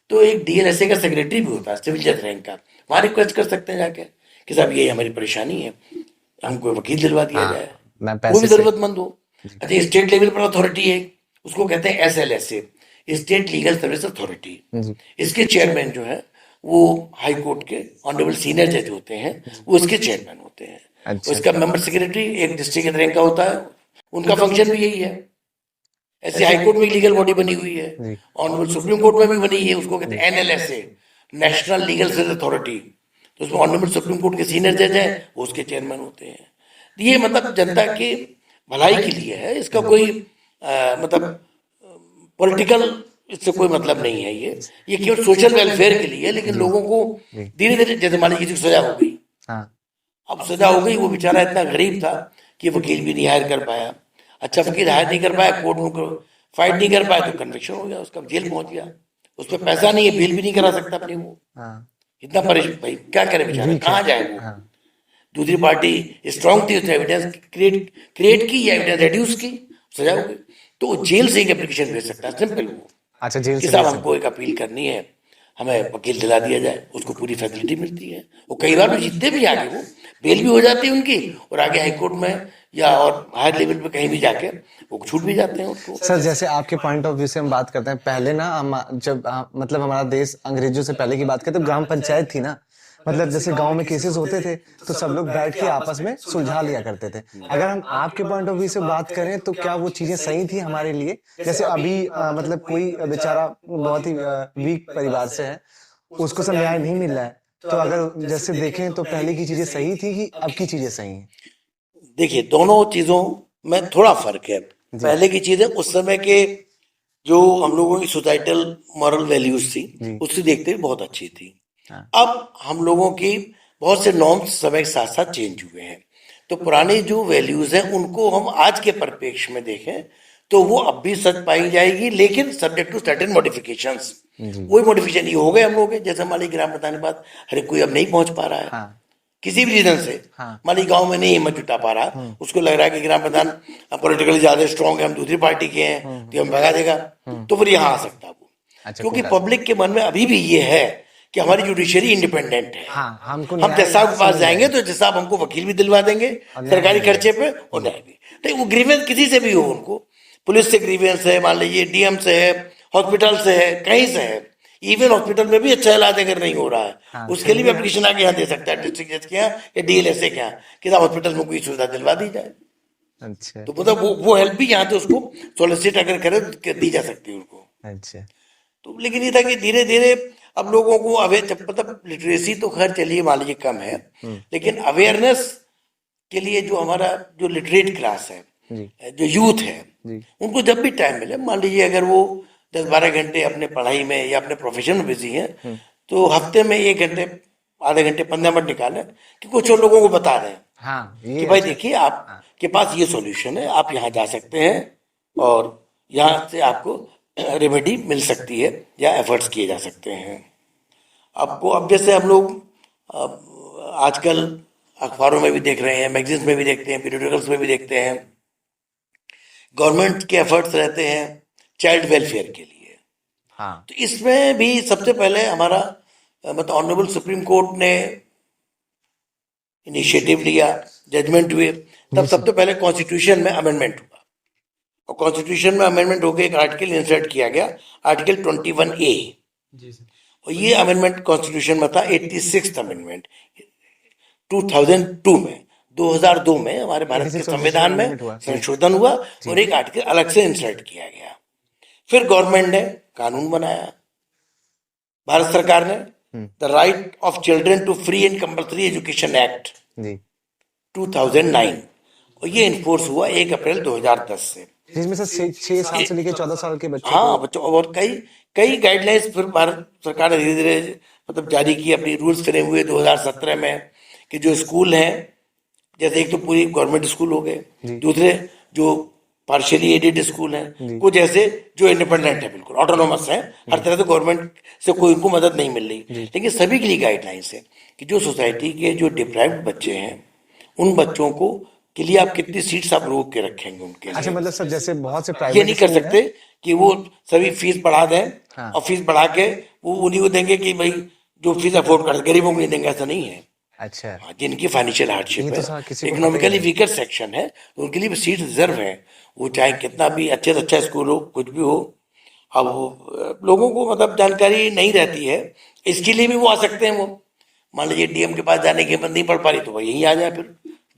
तो एक DLSA का सेक्रेटरी भी होता है, सिविल जज रैंक का, वहां रिक्वेस्ट कर सकते हैं जाके कि साहब ये हमारी परेशानी है, हमको वकील दिलवा दिया जाए, वो भी जरूरतमंद हो। अच्छा, स्टेट लेवल पर अथॉरिटी है, उसको कहते हैं SLSA, state legal service authority. इसके चेयरमैन जो है वो हाई कोर्ट के ऑनरेबल सीनियर जज होते हैं, वो इसके चेयरमैन होते हैं। उसका मेंबर सेक्रेटरी एक डिस्ट्रिक्ट रैंक का होता है, उनका फंक्शन भी यही है। ऐसे हाई कोर्ट में लीगल बॉडी बनी हुई है, ऑनरेबल सुप्रीम कोर्ट में भी बनी है, उसको कहते हैं NLSA, national legal service authority. तो उसमें ऑनरेबल सुप्रीम कोर्ट के सीनियर जज है, वो उसके चेयरमैन होते हैं। ये मतलब जनता की भलाई के लिए है, इसका कोई मतलब पॉलिटिकल इससे कोई मतलब नहीं है। ये केवल सोशल वेलफेयर के लिए है। लेकिन लोगों को धीरे धीरे, जैसे मान लीजिए सजा हो गई, अब सजा हो गई, वो बेचारा इतना गरीब था कि वकील भी नहीं हायर कर पाया। अच्छा, वकील हायर नहीं कर पाया, कोर्ट में फाइट नहीं कर पाया, तो कन्विक्शन हो गया, उसका जेल पहुंच गया, उस पर पैसा नहीं है, बिल भी नहीं करा सकता अपनी, वो इतना परेशान, भाई क्या करे बेचारा, कहाँ जाए वो। दूसरी पार्टी स्ट्रांग थी, उसने एविडेंस क्रिएट की या एविडेंस रेड्यूस की, सजा हो गई, तो जेल से एक एप्लीकेशन भेज सकता है, सिंपल वो। अच्छा, जेल कि साहब हमको एक अपील करनी है, हमें वकील दिला दिया जाए, उसको पूरी फैसिलिटी मिलती है। वो कई बार भी जीतते भी आगे, वो बेल भी हो जाती है उनकी, और आगे हाई कोर्ट में या और हायर लेवल पे कहीं भी जाके वो छूट भी जाते हैं उसको। सर, जैसे आपके पॉइंट ऑफ व्यू से हम बात करते हैं, पहले ना हम जब मतलब हमारा देश अंग्रेजों से पहले की बात करते तो ग्राम पंचायत थी ना, मतलब जैसे गांव में केसेस होते थे तो सब लोग बैठ के आपस में सुलझा लिया करते थे। अगर हम आपके पॉइंट ऑफ व्यू से बात करें तो क्या वो चीजें सही थी हमारे लिए? जैसे अभी मतलब कोई बेचारा बहुत ही वीक परिवार से है, उसको सब न्याय नहीं मिल रहा है, तो अगर जैसे देखें तो पहले की चीजें सही थी कि अब की चीजें सही हैं? देखिए, दोनों चीजों में थोड़ा फर्क है। पहले की चीजें उस समय के जो हम लोगों की सोसाइटल मॉरल वैल्यूज थी, उससे देखते हुए बहुत अच्छी थी। अब हम लोगों की बहुत से नॉर्म्स समय के साथ साथ चेंज हुए हैं, तो पुराने जो वैल्यूज हैं उनको हम आज के परिप्रेक्ष्य में देखें तो वो अब भी सच पाई जाएगी, लेकिन सब्जेक्ट टू सर्टेन मॉडिफिकेशंस। वही मॉडिफिकेशन ये हो गए हम लोग, जैसे मान लीजिए ग्राम प्रधान के पास हर कोई अब नहीं पहुंच पा रहा है, किसी भी रीजन से। मान लीजिए गांव में नहीं हिम्मत जुटा पा रहा, उसको लग रहा है कि ग्राम प्रधान पॉलिटिकली ज्यादा स्ट्रांग है, हम दूसरी पार्टी के हैं तो हम भगा देगा, तो फिर यहाँ आ सकता है वो। क्योंकि पब्लिक के मन में अभी भी ये है कि हमारी जुडिशरी इंडिपेंडेंट है। हम जज साहब के पास जाएंगे तो जज साहब हमको वकील भी दिलवा देंगे सरकारी खर्चे पे, और न्याय भी। तो वो ग्रीवेंस किसी से भी हो, उनको पुलिस से ग्रीवेंस है, मान लीजिए DM से है, हॉस्पिटल से है, कहीं से है, इवन हॉस्पिटल में भी अच्छा इलाज अगर नहीं हो रहा है, उसके लिए भी एप्लीकेशन आगे यहाँ दे सकता है, डिस्ट्रिक्ट जज के यहाँ या DLSA के यहाँ, कि हॉस्पिटल में कोई सुविधा दिलवा दी जाए। अच्छा, तो मतलब वो हेल्प भी यहाँ से उसको सोलिसिट अगर करे दी जा सकती है उनको। अच्छा। तो लेकिन ये था कि धीरे धीरे अब लोगों को मतलब लिटरेसी तो खैर चलिए मान लीजिए कम है, लेकिन अवेयरनेस के लिए जो हमारा जो लिटरेट क्लास है, जो यूथ है, उनको जब भी टाइम मिले, मान लीजिए अगर वो 10-12 घंटे अपने पढ़ाई में या अपने प्रोफेशन में बिजी हैं, तो हफ्ते में 1 घंटे, आधे घंटे, 15 मिनट निकालें कि कुछ और लोगों को बता दें कि भाई देखिए आपके पास ये सॉल्यूशन है, आप यहाँ जा सकते हैं और यहाँ से आपको रेमेडी मिल सकती है या एफर्ट्स किए जा सकते हैं। आपको अब जैसे हम लोग आजकल अखबारों में भी देख रहे हैं, मैगजीन्स में भी देखते हैं, पीरियडिकल्स में भी देखते हैं, गवर्नमेंट के एफर्ट्स रहते हैं चाइल्ड वेलफेयर के लिए। तो इसमें भी सबसे पहले हमारा मतलब ऑनरेबल सुप्रीम कोर्ट ने इनिशिएटिव लिया, जजमेंट हुए, तब सबसे पहले कॉन्स्टिट्यूशन में अमेंडमेंट हुआ, और कॉन्स्टिट्यूशन में अमेंडमेंट होकर एक आर्टिकल इंसर्ट किया गया, आर्टिकल 21A। और ये अमेंडमेंट कॉन्स्टिट्यूशन में था 86th अमेंडमेंट 2002 में। 2002 में हमारे भारत के संविधान में संशोधन हुआ और एक आर्टिकल अलग से इंसर्ट किया गया। फिर गवर्नमेंट ने कानून बनाया, भारत सरकार ने, the right of children to free and compulsory education act जी 2009, और ये इन्फोर्स हुआ 1 अप्रैल 2010 से। जिसमें से 6 साल से लेकर 14 साल के बच्चों हाँ, को बच्चों, और कई कई गाइडलाइंस फिर भारत सरकार ने धीरे धीरे मतलब जारी की, अपनी रूल्स फ्रेम हुए 2017 में, कि जो स्कूल हैं, जैसे एक तो पूरी गवर्नमेंट स्कूल हो गए, दूसरे जो पार्शियली एडेड स्कूल हैं, कुछ ऐसे जो इंडिपेंडेंट है, बिल्कुल ऑटोनोमस है, हर तरह से गवर्नमेंट से कोई उनको मदद नहीं मिल रही, लेकिन सभी के लिए गाइडलाइंस है कि जो सोसाइटी के जो डिप्राइव्ड बच्चे हैं, उन बच्चों को के लिए आप कितनी सीट्स आप रोक के रखेंगे उनके अच्छा लिए। मतलब सर जैसे बहुत से ये प्राइवेट नहीं कर सकते कि वो सभी फीस बढ़ा दें, हाँ। और फीस बढ़ा के वो उन्हीं को देंगे कि भाई जो फीस अफोर्ड कर, गरीबों को नहीं देंगे, ऐसा नहीं है। अच्छा हाँ, जिनकी फाइनेंशियल हार्डशिप ये तो है, सर किसी को पता ही इकोनॉमिकली नहीं। वीकर सेक्शन है, उनके लिए सीट रिजर्व है, वो चाहे कितना भी अच्छे से अच्छा स्कूल हो, कुछ भी हो। अब वो लोगों को मतलब जानकारी नहीं रहती है, इसके लिए भी वो आ सकते हैं। वो मान लीजिए डीएम के पास जाने की हिम्मत नहीं पड़ पा रही, तो वो यहीं आ जाए,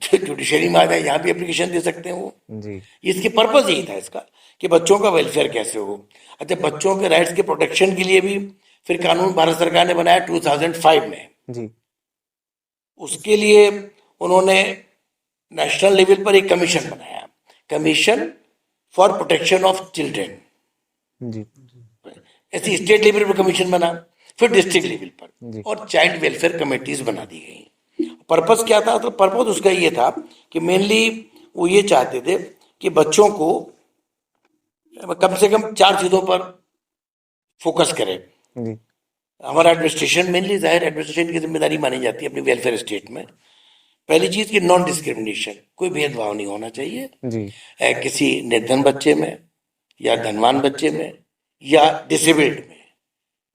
फिर जुडिशरी में आ जाए, यहाँ भी एप्लीकेशन दे सकते हैं वो। जी इसके पर्पज यही था इसका, कि बच्चों का वेलफेयर कैसे हो। अच्छा, बच्चों के राइट्स के प्रोटेक्शन के लिए भी फिर कानून भारत सरकार ने बनाया 2005 में। जी उसके लिए उन्होंने नेशनल लेवल पर एक कमीशन बनाया, commission for protection of children. जी ऐसी स्टेट लेवल पर कमीशन बना, फिर डिस्ट्रिक्ट लेवल जी। पर, और चाइल्ड वेलफेयर कमेटीज बना दी गई। पर्पस क्या था? तो पर्पस उसका ये था कि मेनली वो ये चाहते थे कि बच्चों को कम से कम 4 चीजों पर फोकस करें। जी हमारा एडमिनिस्ट्रेशन, मेनली जाहिर एडमिनिस्ट्रेशन की जिम्मेदारी मानी जाती है अपनी वेलफेयर स्टेट में। पहली चीज कि नॉन डिस्क्रिमिनेशन, कोई भेदभाव नहीं होना चाहिए जी किसी निर्धन बच्चे में या धनवान बच्चे में या डिसेबल्ड में,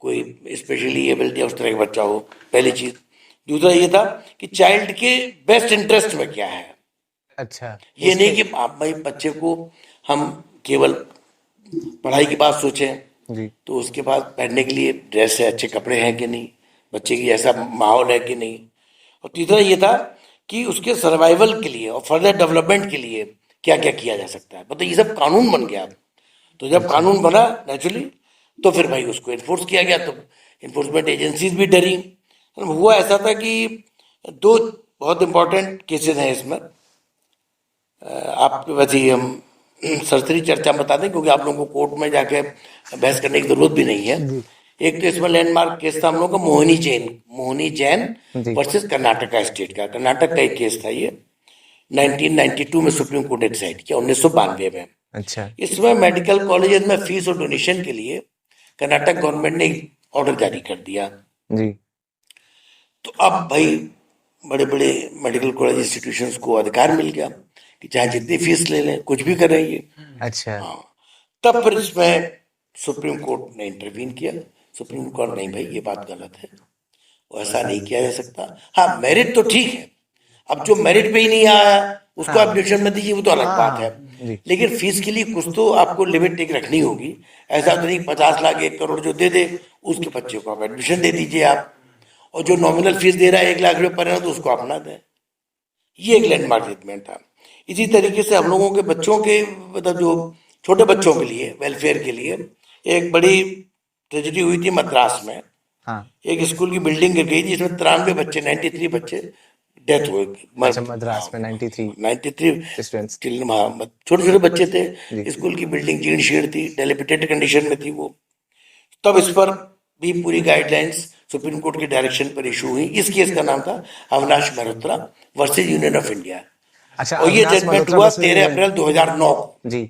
कोई स्पेशली एबल्ड या उस तरह का बच्चा हो, पहली चीज। दूसरा ये था कि चाइल्ड के बेस्ट इंटरेस्ट में क्या है। अच्छा ये नहीं कि आप भाई बच्चे को हम केवल पढ़ाई की बात सोचें, जी तो उसके पास पहनने के लिए ड्रेस है, अच्छे कपड़े हैं कि नहीं, बच्चे की ऐसा माहौल है कि नहीं। और तीसरा ये था कि उसके सर्वाइवल के लिए और फर्दर डेवलपमेंट के लिए क्या क्या किया जा सकता है। मतलब ये सब कानून बन गया। तो जब कानून बना नेचुरली, तो फिर भाई उसको इन्फोर्स किया गया, तो इन्फोर्समेंट एजेंसीज भी डरी। हुआ ऐसा था कि 2 बहुत इंपॉर्टेंट केसेस हैं इसमें। आप वैसे ही हम सरसरी चर्चा बता दें, क्योंकि आप लोगों को कोर्ट में जाके बहस करने की जरूरत भी नहीं है। एक तो इसमें लैंडमार्क केस था हम लोगों का मोहिनी जैन जी। वर्सेस कर्नाटका स्टेट का। कर्नाटक का एक केस था ये, 1992 में सुप्रीम कोर्ट ने डिसाइड किया, 1992 में। अच्छा इसमें मेडिकल कॉलेजेस में फीस और डोनेशन के लिए कर्नाटक गवर्नमेंट ने ऑर्डर जारी कर दिया। जी तो अब भाई बड़े बड़े मेडिकल कॉलेज इंस्टीट्यूशंस को अधिकार मिल गया कि चाहे जितनी फीस ले लें, कुछ भी करें ये। अच्छा हाँ, तब फिर इसमें सुप्रीम कोर्ट ने इंटरवीन किया। सुप्रीम कोर्ट, नहीं भाई ये बात गलत है, वो ऐसा नहीं किया जा सकता। हाँ, मेरिट तो ठीक है, अब जो मेरिट पे ही नहीं आया उसको आप एडमिशन में दीजिए, वो तो अलग बात है। जी। लेकिन फीस के लिए कुछ तो आपको लिमिट एक रखनी होगी। ऐसा तो नहीं 50 लाख 1 करोड़ जो दे दे उसके बच्चे को आप एडमिशन दे दीजिए आप, और जो नॉमिनल फीस दे रहा है 1 लाख रुपए पर तो उसको अपना दें। ये एक लैंडमार्क स्टेटमेंट था। इसी तरीके से हम लोगों के बच्चों के मतलब जो छोटे बच्चों के लिए वेलफेयर के लिए एक बड़ी ट्रेजेडी हुई थी मद्रास में। हाँ एक स्कूल की बिल्डिंग गिर गई थी, जिसमें 93 बच्चे 93 बच्चे डेथ हुए। अच्छा मद्रास में 93 93 स्टूडेंट्स छोटे छोटे बच्चे थे। जी। स्कूल की बिल्डिंग जीर्ण शीर्ण थी, डेलिपिटेड कंडीशन में थी वो। तब इस पर भी पूरी गाइडलाइंस सुप्रीम कोर्ट के डायरेक्शन पर इशू हुई। इस केस का नाम था Avinash Malhotra versus union of India. अच्छा और ये अविनाश जजमेंट मल्होत्रा हुआ versus 13 अप्रैल 2009 को। जी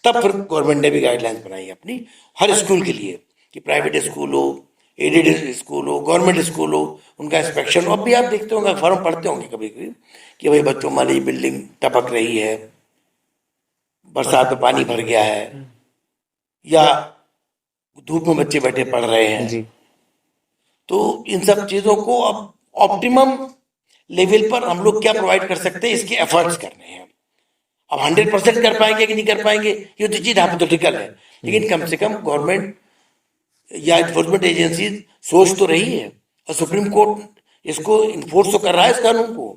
तब फिर गवर्नमेंट ने भी गाइडलाइंस बनाई अपनी हर स्कूल के लिए कि प्राइवेट स्कूल हो, एडेड स्कूल हो, गवर्नमेंट स्कूल हो, उनका इंस्पेक्शन। अब भी आप देखते होंगे, फॉर्म पढ़ते होंगे कभी कभी कि भाई बच्चों मान लीजिए बिल्डिंग टपक रही है, बरसात में पानी भर गया है, या धूप में बच्चे बैठे पढ़ रहे हैं, जी तो इन सब चीजों को अब ऑप्टिमम लेवल पर हम लोग क्या प्रोवाइड कर सकते हैं, इसके एफर्ट्स करने हैं। अब 100% कर पाएंगे कि नहीं कर पाएंगे, ये तो चीज हाइपोथेटिकल है, लेकिन कम से कम गवर्नमेंट या इन्फोर्समेंट एजेंसी सोच तो रही है, और सुप्रीम कोर्ट इसको इन्फोर्स तो कर रहा है इस कानून को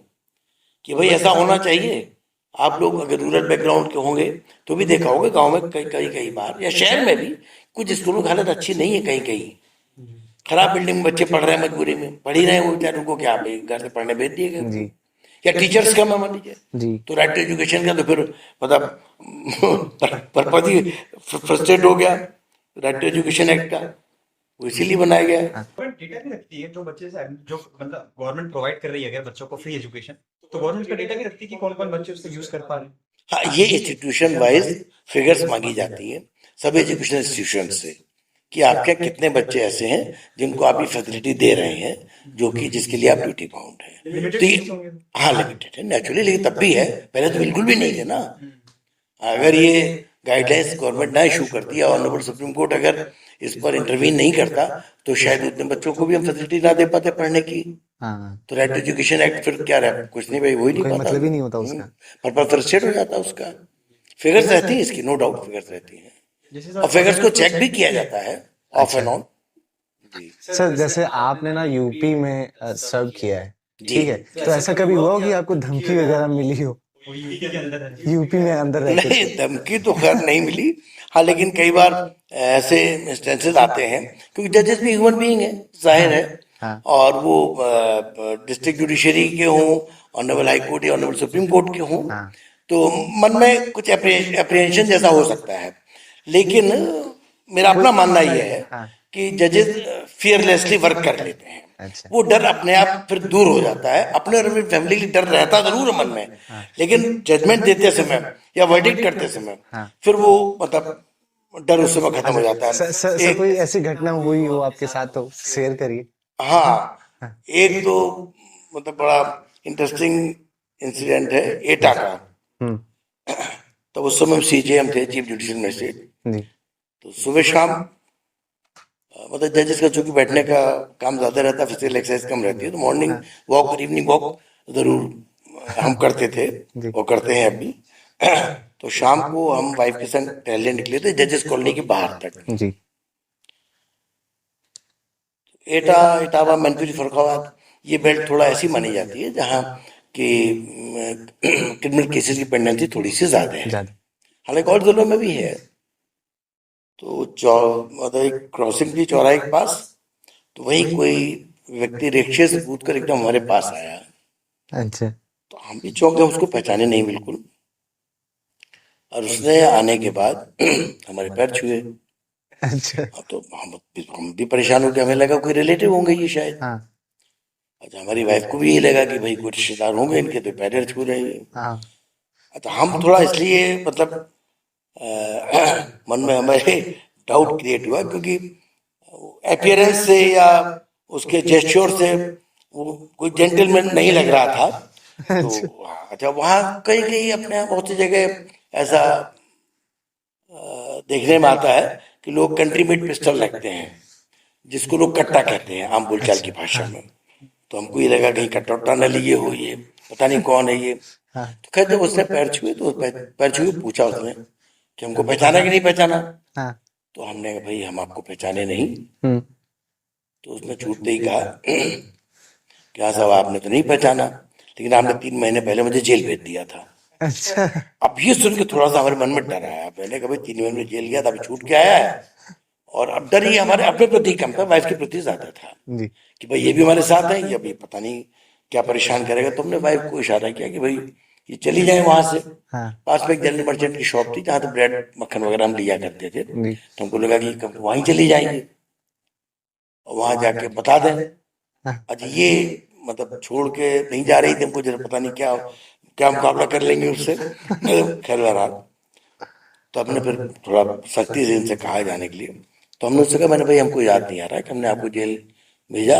कि भाई ऐसा होना चाहिए। आप लोग अगर रूरल बैकग्राउंड के होंगे तो भी देखा होगा गांव में कई बार, या शहर में भी कुछ स्कूलों की हालत अच्छी नहीं है, कहीं कहीं खराब बिल्डिंग में बच्चे पढ़ रहे हैं, मजबूरी में पढ़ ही रहे हैं, वो बेचारे उनको क्या भाई घर से पढ़ने भेज दिए गए, जी या टीचर्स कम है मान लीजिए, जी तो राइट टू एजुकेशन का तो फिर मतलब पर्पज ही फ्रस्ट्रेट हो गया राइट टू एजुकेशन एक्ट का, वो इसीलिए बनाया गया है। गवर्नमेंट डेटा भी रखती है जो बच्चे से, जो मतलब गवर्नमेंट प्रोवाइड कर रही है अगर बच्चों को फ्री एजुकेशन, तो गवर्नमेंट का डेटा भी रखती है कि कौन कौन बच्चे उससे यूज कर पा रहे हैं। हाँ, ये इंस्टीट्यूशन वाइज फिगर्स मांगी जाती है सब एजुकेशन इंस्टीट्यूशन से कि आपके कितने बच्चे ऐसे हैं जिनको आप ये फैसिलिटी दे रहे हैं, जो कि जिसके लिए आप ड्यूटी बाउंड है। लिमिटेड तो सीट्स होंगे। हाँ, लिमिटेड है नेचुरली, लेकिन तब भी है, पहले तो बिल्कुल भी नहीं थे ना। अगर ये गाइडलाइंस गवर्नमेंट ना इशू करती या ऑनरेबल सुप्रीम कोर्ट अगर इस पर इंटरवीन नहीं करता तो शायद उतने बच्चों को भी हम फैसिलिटी ना दे पाते पढ़ने की। हाँ तो राइट टू एजुकेशन एक्ट फिर क्या रहा, कुछ नहीं भाई, हो ही नहीं कोई पाता, मतलब ही नहीं होता उसका। पर फ्रस्ट्रेट हो जाता उसका। फिगर्स रहती है इसकी, नो डाउट फिगर्स रहती है, जैसे और फिगर्स को चेक भी किया जाता है ऑफ एंड ऑन। जी सर, जैसे आपने ना यूपी में सर्व किया है, जी। ठीक है, तो ऐसा कभी हुआ हो कि आपको धमकी वगैरह मिली हो यूपी के अंदर है। यूपी में अंदर रह के? नहीं, धमकी तो खैर नहीं मिली, हाँ, लेकिन कई बार ऐसे इंस्टेंसेस आते हैं क्योंकि जजेस भी ह्यूमन बीइंग है, जाहिर है, हाँ और वो डिस्ट्रिक्ट जुडिशरी के हों, ऑनरेबल हाई कोर्ट या ऑनरेबल सुप्रीम कोर्ट के हों, हाँ तो मन में कुछ अप्रिहेंशन जैसा हो सकता है, लेकिन मेरा अपना मानना यह है हाँ कि जजेस फियरलेसली वर्क कर लेते हैं। अच्छा वो डर अपने आप फिर दूर हो जाता है, अपने और अपनी फैमिली की डर रहता जरूर है मन में, लेकिन जजमेंट देते समय या वर्डिक्ट करते समय हाँ। फिर वो मतलब डर उस समय खत्म हो जाता है। सर, कोई ऐसी घटना हुई हो आपके साथ तो शेयर करिए। हाँ, एक तो मतलब बड़ा इंटरेस्टिंग इंसिडेंट है एटा का। हम्म तो उस समय सीजेएम थे, चीफ जुडिशियल मजिस्ट्रेट। जी तो सुबह शाम मतलब जजेस का चूंकि बैठने का काम ज्यादा रहता है, फिजिकल एक्सरसाइज कम रहती है, तो मॉर्निंग वॉक और इवनिंग वॉक जरूर हम करते थे जी और करते हैं अभी। तो शाम को हम वाइफ के संग टहलने निकले थे जजेस कॉलोनी के बाहर तक। जी एटा, इटावा, मैनपुरी, फरुखाबाद, ये बेल्ट थोड़ा ऐसी मानी जाती है जहाँ की क्रिमिनल केसेस की पेंडेंसी थोड़ी सी ज्यादा है, ज्यादा हालांकि और जिलों में भी है। तो मतलब एक क्रॉसिंग थी चौराहे के पास, तो वहीं कोई व्यक्ति रिक्शे से कूद कर एकदम हमारे पास आया, अच्छा तो हम भी चौंक गए, उसको पहचाने नहीं बिल्कुल, और उसने आने के बाद हमारे पैर छुए। अच्छा तो हम भी परेशान हो गए, हमें लगा कोई रिलेटिव होंगे ये शायद। हाँ अच्छा, हमारी वाइफ को भी यही लगा कि भाई कोई रिश्तेदार होंगे इनके, तो पैर छू रहे हैं। हाँ अच्छा, हम थोड़ा इसलिए मतलब मन में हमारे डाउट क्रिएट हुआ क्योंकि अपीयरेंस से या उसके जेस्चर से वो कोई जेंटलमैन नहीं लग रहा था। तो अच्छा, वहाँ कहीं कहीं अपने यहाँ बहुत सी जगह ऐसा देखने में आता है कि लोग कंट्री मेड पिस्टल रखते हैं, जिसको लोग कट्टा कहते हैं आम बोलचाल की भाषा में। तो हमको ये लगा कहीं कट्टा उट्टा न लिए हो, ये पता नहीं कौन है ये। हाँ तो खैर जब उसने पैर छुए तो पैर छुए पूछा उसने कि हमको पहचाना कि नहीं पहचाना। हाँ तो हमने कहा भाई हम आपको पहचाने नहीं। हम्म तो उसने छूटते ही कहा क्या साहब, आपने तो नहीं पहचाना, लेकिन आपने 3 महीने पहले मुझे जेल भेज दिया था। अच्छा अब ये सुन के थोड़ा सा हमारे मन में डर आया। मैंने कहा भाई 3 महीने में जेल गया था, अभी छूट के आया है, और अब डर ही हमारे अपने प्रति कम था, वाइफ के प्रति ज्यादा था जी कि भाई ये भी हमारे साथ है, ये अभी पता नहीं क्या परेशान करेगा। तुमने वाइफ को इशारा किया कि भाई ये चली जाए वहां से। हाँ पास में एक जनरल मर्चेंट की शॉप थी जहाँ तो ब्रेड मक्खन वगैरह हम लिया करते थे, जी तो हमको लगा कि कब वहीं चली जाएंगे और वहां जाके बता दें। हाँ अच्छा, ये मतलब छोड़ के नहीं जा रही थी, हमको जरा पता नहीं क्या क्या मुकाबला कर लेंगे उससे। खैर बहरहाल, तो हमने फिर थोड़ा सख्ती से इनसे कहा जाने के लिए। तो हमने उससे कहा मैंने भाई हमको याद नहीं आ रहा है कि हमने आपको जेल भेजा।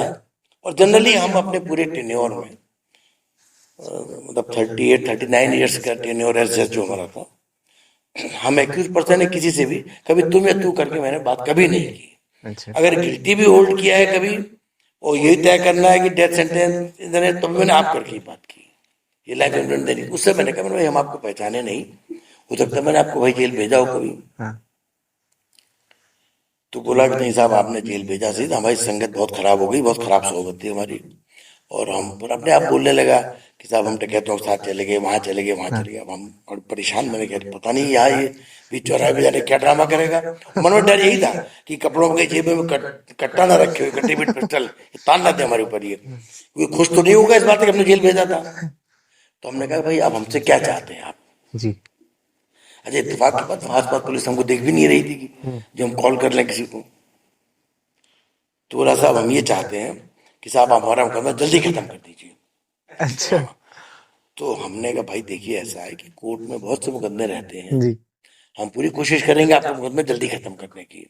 और जनरली हम अपने पूरे टेन्योर में मतलब 38-39 ईयर्स का टेन्योर एज जज जो हमारा था, हम एक्यूज पर्सन है किसी से भी कभी तुम या तू करके मैंने बात कभी नहीं की। अच्छा अगर गिल्टी भी होल्ड किया है कभी और ये तय करना है कि डेथ सेंटेंस इधर है, तब मैंने आप करके बात की, ये लाइफ इम्प्रिजनमेंट देनी। उससे मैंने कहा भाई हम आपको पहचाने नहीं, हो सकता है मैंने आपको भाई जेल भेजा हो कभी। हाँ। तो बोला कि नहीं साहब आपने जेल भेजा सही, तो हमारी संगत बहुत खराब हो गई, बहुत खराब सोबत थी हमारी। और हम फिर अपने आप बोलने लगा कि साहब हम डकैतों के साथ चले गए, वहां चले गए, वहां चले गए। अब हम और परेशान, मैंने कहा पता नहीं यहाँ ये बीच चौराहे पे जाने क्या ड्रामा करेगा। मन में डर यही था कि कपड़ों के जेब में कट्टा ना रखे हुए, कट्टी बिट पिस्टल तान ना दे हमारे ऊपर, ये कोई खुश तो नहीं होगा इस बात से कि हमने जेल भेजा था। तो हमने कहा भाई आप हमसे क्या चाहते हैं आप। जी। अच्छा इत्तेफाक के बाद आस पास पुलिस हमको देख भी नहीं रही थी कि जो हम कॉल कर लें किसी को। तो बोला साहब हम ये चाहते हैं कि साहब हमारा मुकदमा जल्दी खत्म कर दीजिए। अच्छा। तो हमने कहा भाई देखिए ऐसा है कि कोर्ट में बहुत से मुकदमे रहते हैं, जी। हम पूरी कोशिश करेंगे आपके मुकदमे जल्दी खत्म करने की,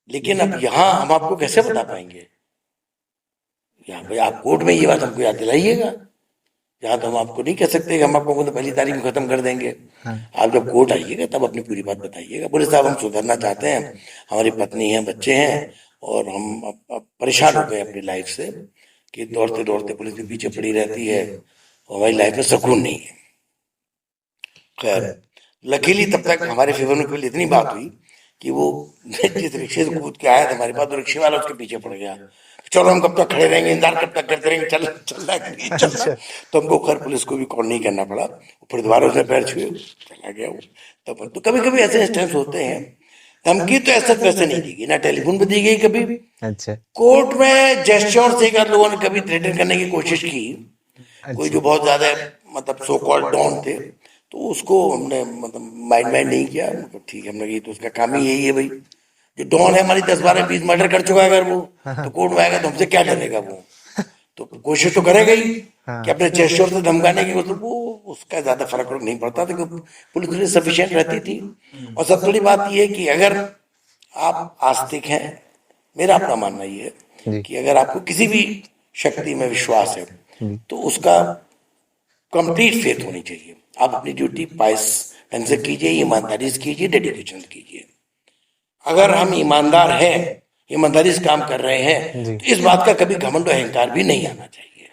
लेकिन अब यहाँ हम आपको कैसे बता पाएंगे। यहाँ भाई आप कोर्ट में ये बात हमको याद दिलाइएगा, यहाँ तो हम आपको नहीं कह सकते कि हम आपको मुकदमा पहली तारीख में खत्म कर देंगे। आप जब कोर्ट आइएगा तब अपनी पूरी बात बताइएगा। बोले साहब हम सुधरना चाहते हैं, हमारी पत्नी है, बच्चे हैं, और हम अब परेशान हो गए अपनी लाइफ से कि दौड़ते दौड़ते पुलिस भी पीछे पड़ी रहती है और हमारी लाइफ में सुकून नहीं है। खैर लकीली तब तक हमारे फेवर में केवल इतनी बात हुई कि वो जिस रिक्शे से कूद के आया था हमारे पास, तो रिक्शे वाला उसके पीछे पड़ गया। चलो हम कब तक खड़े रहेंगे, इंतजार कब तक करते रहेंगे, चल चल रहा है कि नहीं चल रहा। तो हमको खैर पुलिस को भी कॉल नहीं करना पड़ा, फिर दोबारा उसने पैर छुए चला गया वो। तब तो कभी कभी ऐसे इंस्टेंस होते हैं। धमकी तो ऐसा वैसे नहीं दी गई, ना टेलीफोन पे दी गई कभी। अच्छा। कोर्ट में जेस्चर से एक लोगों ने कभी थ्रेटन करने की कोशिश की, कोई जो बहुत ज्यादा मतलब सो कॉल्ड डॉन थे, तो उसको हमने मतलब माइंड नहीं किया। मतलब ठीक है, हमने कही तो उसका काम ही यही है भाई, जो डॉन है हमारी 10-12-20 मर्डर कर चुका है, अगर वो तो कोर्ट में आएगा तो हमसे क्या डरेगा वो, तो कोशिश तो करेगा ही कि अपने जेस्चर से धमकाने की। मतलब वो उसका ज्यादा फर्क नहीं पड़ता था क्योंकि पुलिस सफिशिएंट रहती थी। और सब बड़ी बात यह है कि अगर आप आस्तिक हैं, मेरा अपना मानना ये है कि अगर आपको किसी भी शक्ति में विश्वास है तो उसका कंप्लीट फेथ होनी चाहिए। आप अपनी ड्यूटी पाइस ढंग से कीजिए, ईमानदारी से कीजिए, डेडिकेशन से कीजिए। अगर हम ईमानदार हैं, ईमानदारी से काम कर रहे हैं, तो इस बात का कभी घमंड और अहंकार भी नहीं आना चाहिए।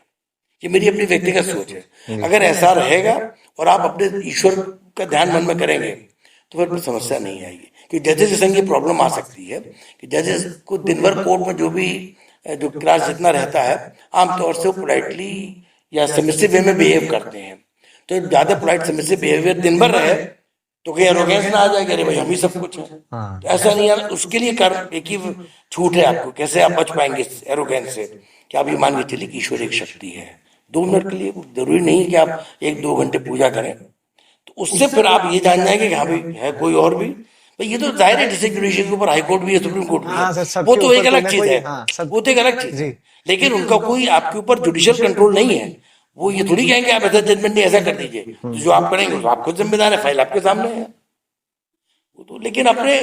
ये मेरी अपनी व्यक्तिगत सोच है। अगर ऐसा रहेगा और आप अपने ईश्वर का ध्यान मन में करेंगे तो फिर समस्या नहीं आएगी। क्योंकि जजेस के संग ये प्रॉब्लम आ सकती है कि जजेस को दिन भर कोर्ट में जो क्लास जितना रहता है, आमतौर से वो पोलाइटली या सबमिसिव वे में बिहेव करते हैं। तो ज्यादा पोलाइट सबमिसिव बिहेवियर दिन भर रहे तो कहीं एरोगेंस ना आ जाए, अरे भाई हम ही सब कुछ है। तो ऐसा नहीं है। उसके लिए एक ही छूट है आपको, कैसे आप बच पाएंगे एरोगेंस से, कि आप ये मान के चलिए कि ईश्वर एक शक्ति है। 2 मिनट के लिए जरूरी नहीं है कि आप 1-2 घंटे पूजा करें, तो उससे फिर आप ये जान जाएंगे कि हाँ भाई है कोई और भी। भाई ये तो जाहिर है डिस्ट्रिक्ट जुडिशियल के ऊपर हाई कोर्ट भी है, सुप्रीम कोर्ट भी है, वो तो एक अलग चीज है, वो तो एक अलग चीज है। लेकिन उनका कोई आपके ऊपर जुडिशियल कंट्रोल नहीं है। वो ये थोड़ी कहेंगे आप ऐसा जजमेंट नहीं ऐसा कर दीजिए, तो जो आप करेंगे तो आप खुद जिम्मेदार है, फाइल आपके सामने है। तो लेकिन अपने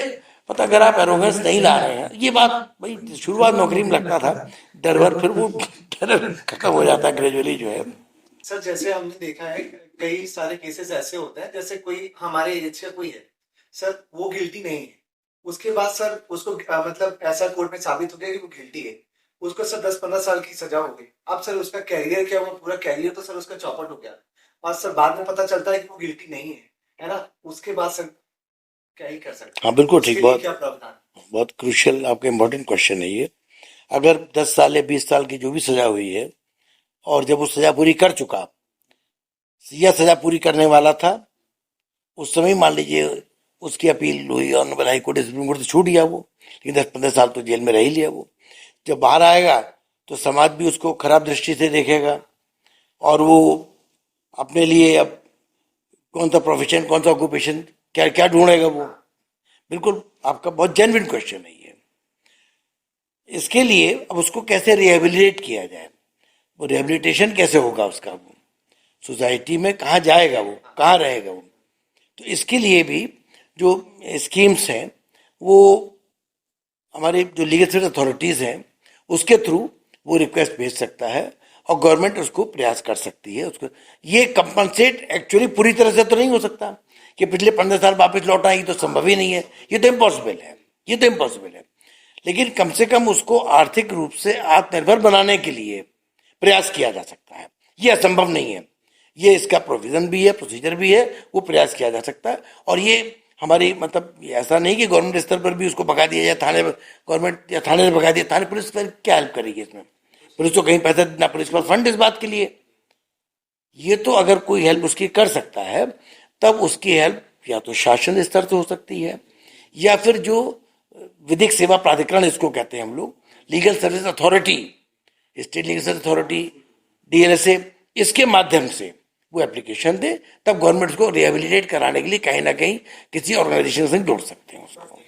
पता अगर आप एरोगेंस नहीं ला रहे हैं, ये बात भाई शुरुआत नौकरी में लगता था डर वर, फिर वो डर खत्म हो जाता है ग्रेजुअली जो है। सर जैसे हमने देखा है कई सारे केसेस ऐसे होते हैं, जैसे कोई हमारे एज का कोई है सर, वो गिल्टी नहीं है, उसके बाद सर उसको मतलब ऐसा कोर्ट में साबित हो गया कि वो गिल्टी है, उसको सर 10-15 साल की सजा हो गई। अब सर उसका कैरियर क्या हुआ, पूरा कैरियर तो सर उसका चौपट हो गया। और सर बाद में पता चलता है कि वो गिल्टी नहीं है ना, उसके बाद सर क्या ही कर सकते हैं। हाँ बिल्कुल ठीक, बहुत बहुत क्रूशियल आपका इम्पोर्टेंट क्वेश्चन है ये। अगर 10 साल या 20 साल की जो भी सजा हुई है, और जब वो सजा पूरी कर चुका या सजा पूरी करने वाला था, उस समय मान लीजिए उसकी अपील हुई, honourable high court, supreme court से छूट गया वो, लेकिन 10-15 साल तो जेल में रह ही लिया वो। जब बाहर आएगा तो समाज भी उसको खराब दृष्टि से देखेगा, और वो अपने लिए अब कौन सा प्रोफेशन, कौन सा ऑक्यूपेशन, क्या क्या ढूंढेगा वो। बिल्कुल आपका बहुत जेन्युइन क्वेश्चन है ये। इसके लिए अब उसको कैसे रिहेबिलिटेट किया जाए, वो रिहेबिलिटेशन कैसे होगा उसका, वो सोसाइटी में कहाँ जाएगा, वो कहाँ रहेगा वो। तो इसके लिए भी जो स्कीम्स हैं वो हमारे जो लीगल अथॉरिटीज हैं उसके थ्रू वो रिक्वेस्ट भेज सकता है, और गवर्नमेंट उसको प्रयास कर सकती है। उसको ये कंपनसेट एक्चुअली पूरी तरह से तो नहीं हो सकता कि पिछले 15 साल वापस लौट आएगी, तो संभव ही नहीं है, ये तो इम्पॉसिबल है, ये तो इम्पॉसिबल है। लेकिन कम से कम उसको आर्थिक रूप से आत्मनिर्भर बनाने के लिए प्रयास किया जा सकता है। ये असंभव नहीं है, ये इसका प्रोविजन भी है, प्रोसीजर भी है, वो प्रयास किया जा सकता है। और ये हमारी मतलब ऐसा नहीं कि गवर्नमेंट स्तर पर भी उसको भगा दिया जाए, थाने गवर्नमेंट या थाने ने भगा दिया, थाने पुलिस पर क्या हेल्प करेगी इसमें? पुलिस तो कहीं पैसा ना, पुलिस के पास फंड इस बात के लिए। ये तो अगर कोई हेल्प उसकी कर सकता है तब उसकी हेल्प या तो शासन स्तर से हो सकती है या फिर जो विधिक सेवा प्राधिकरण इसको कहते हैं हम लोग, legal service authority, state legal service authority, DLSA, इसके माध्यम से वो एप्लीकेशन दे, तब गवर्नमेंट को रिहेबिलिटेट कराने के लिए कहीं ना कहीं किसी ऑर्गेनाइजेशन से जोड़ सकते हैं उसको।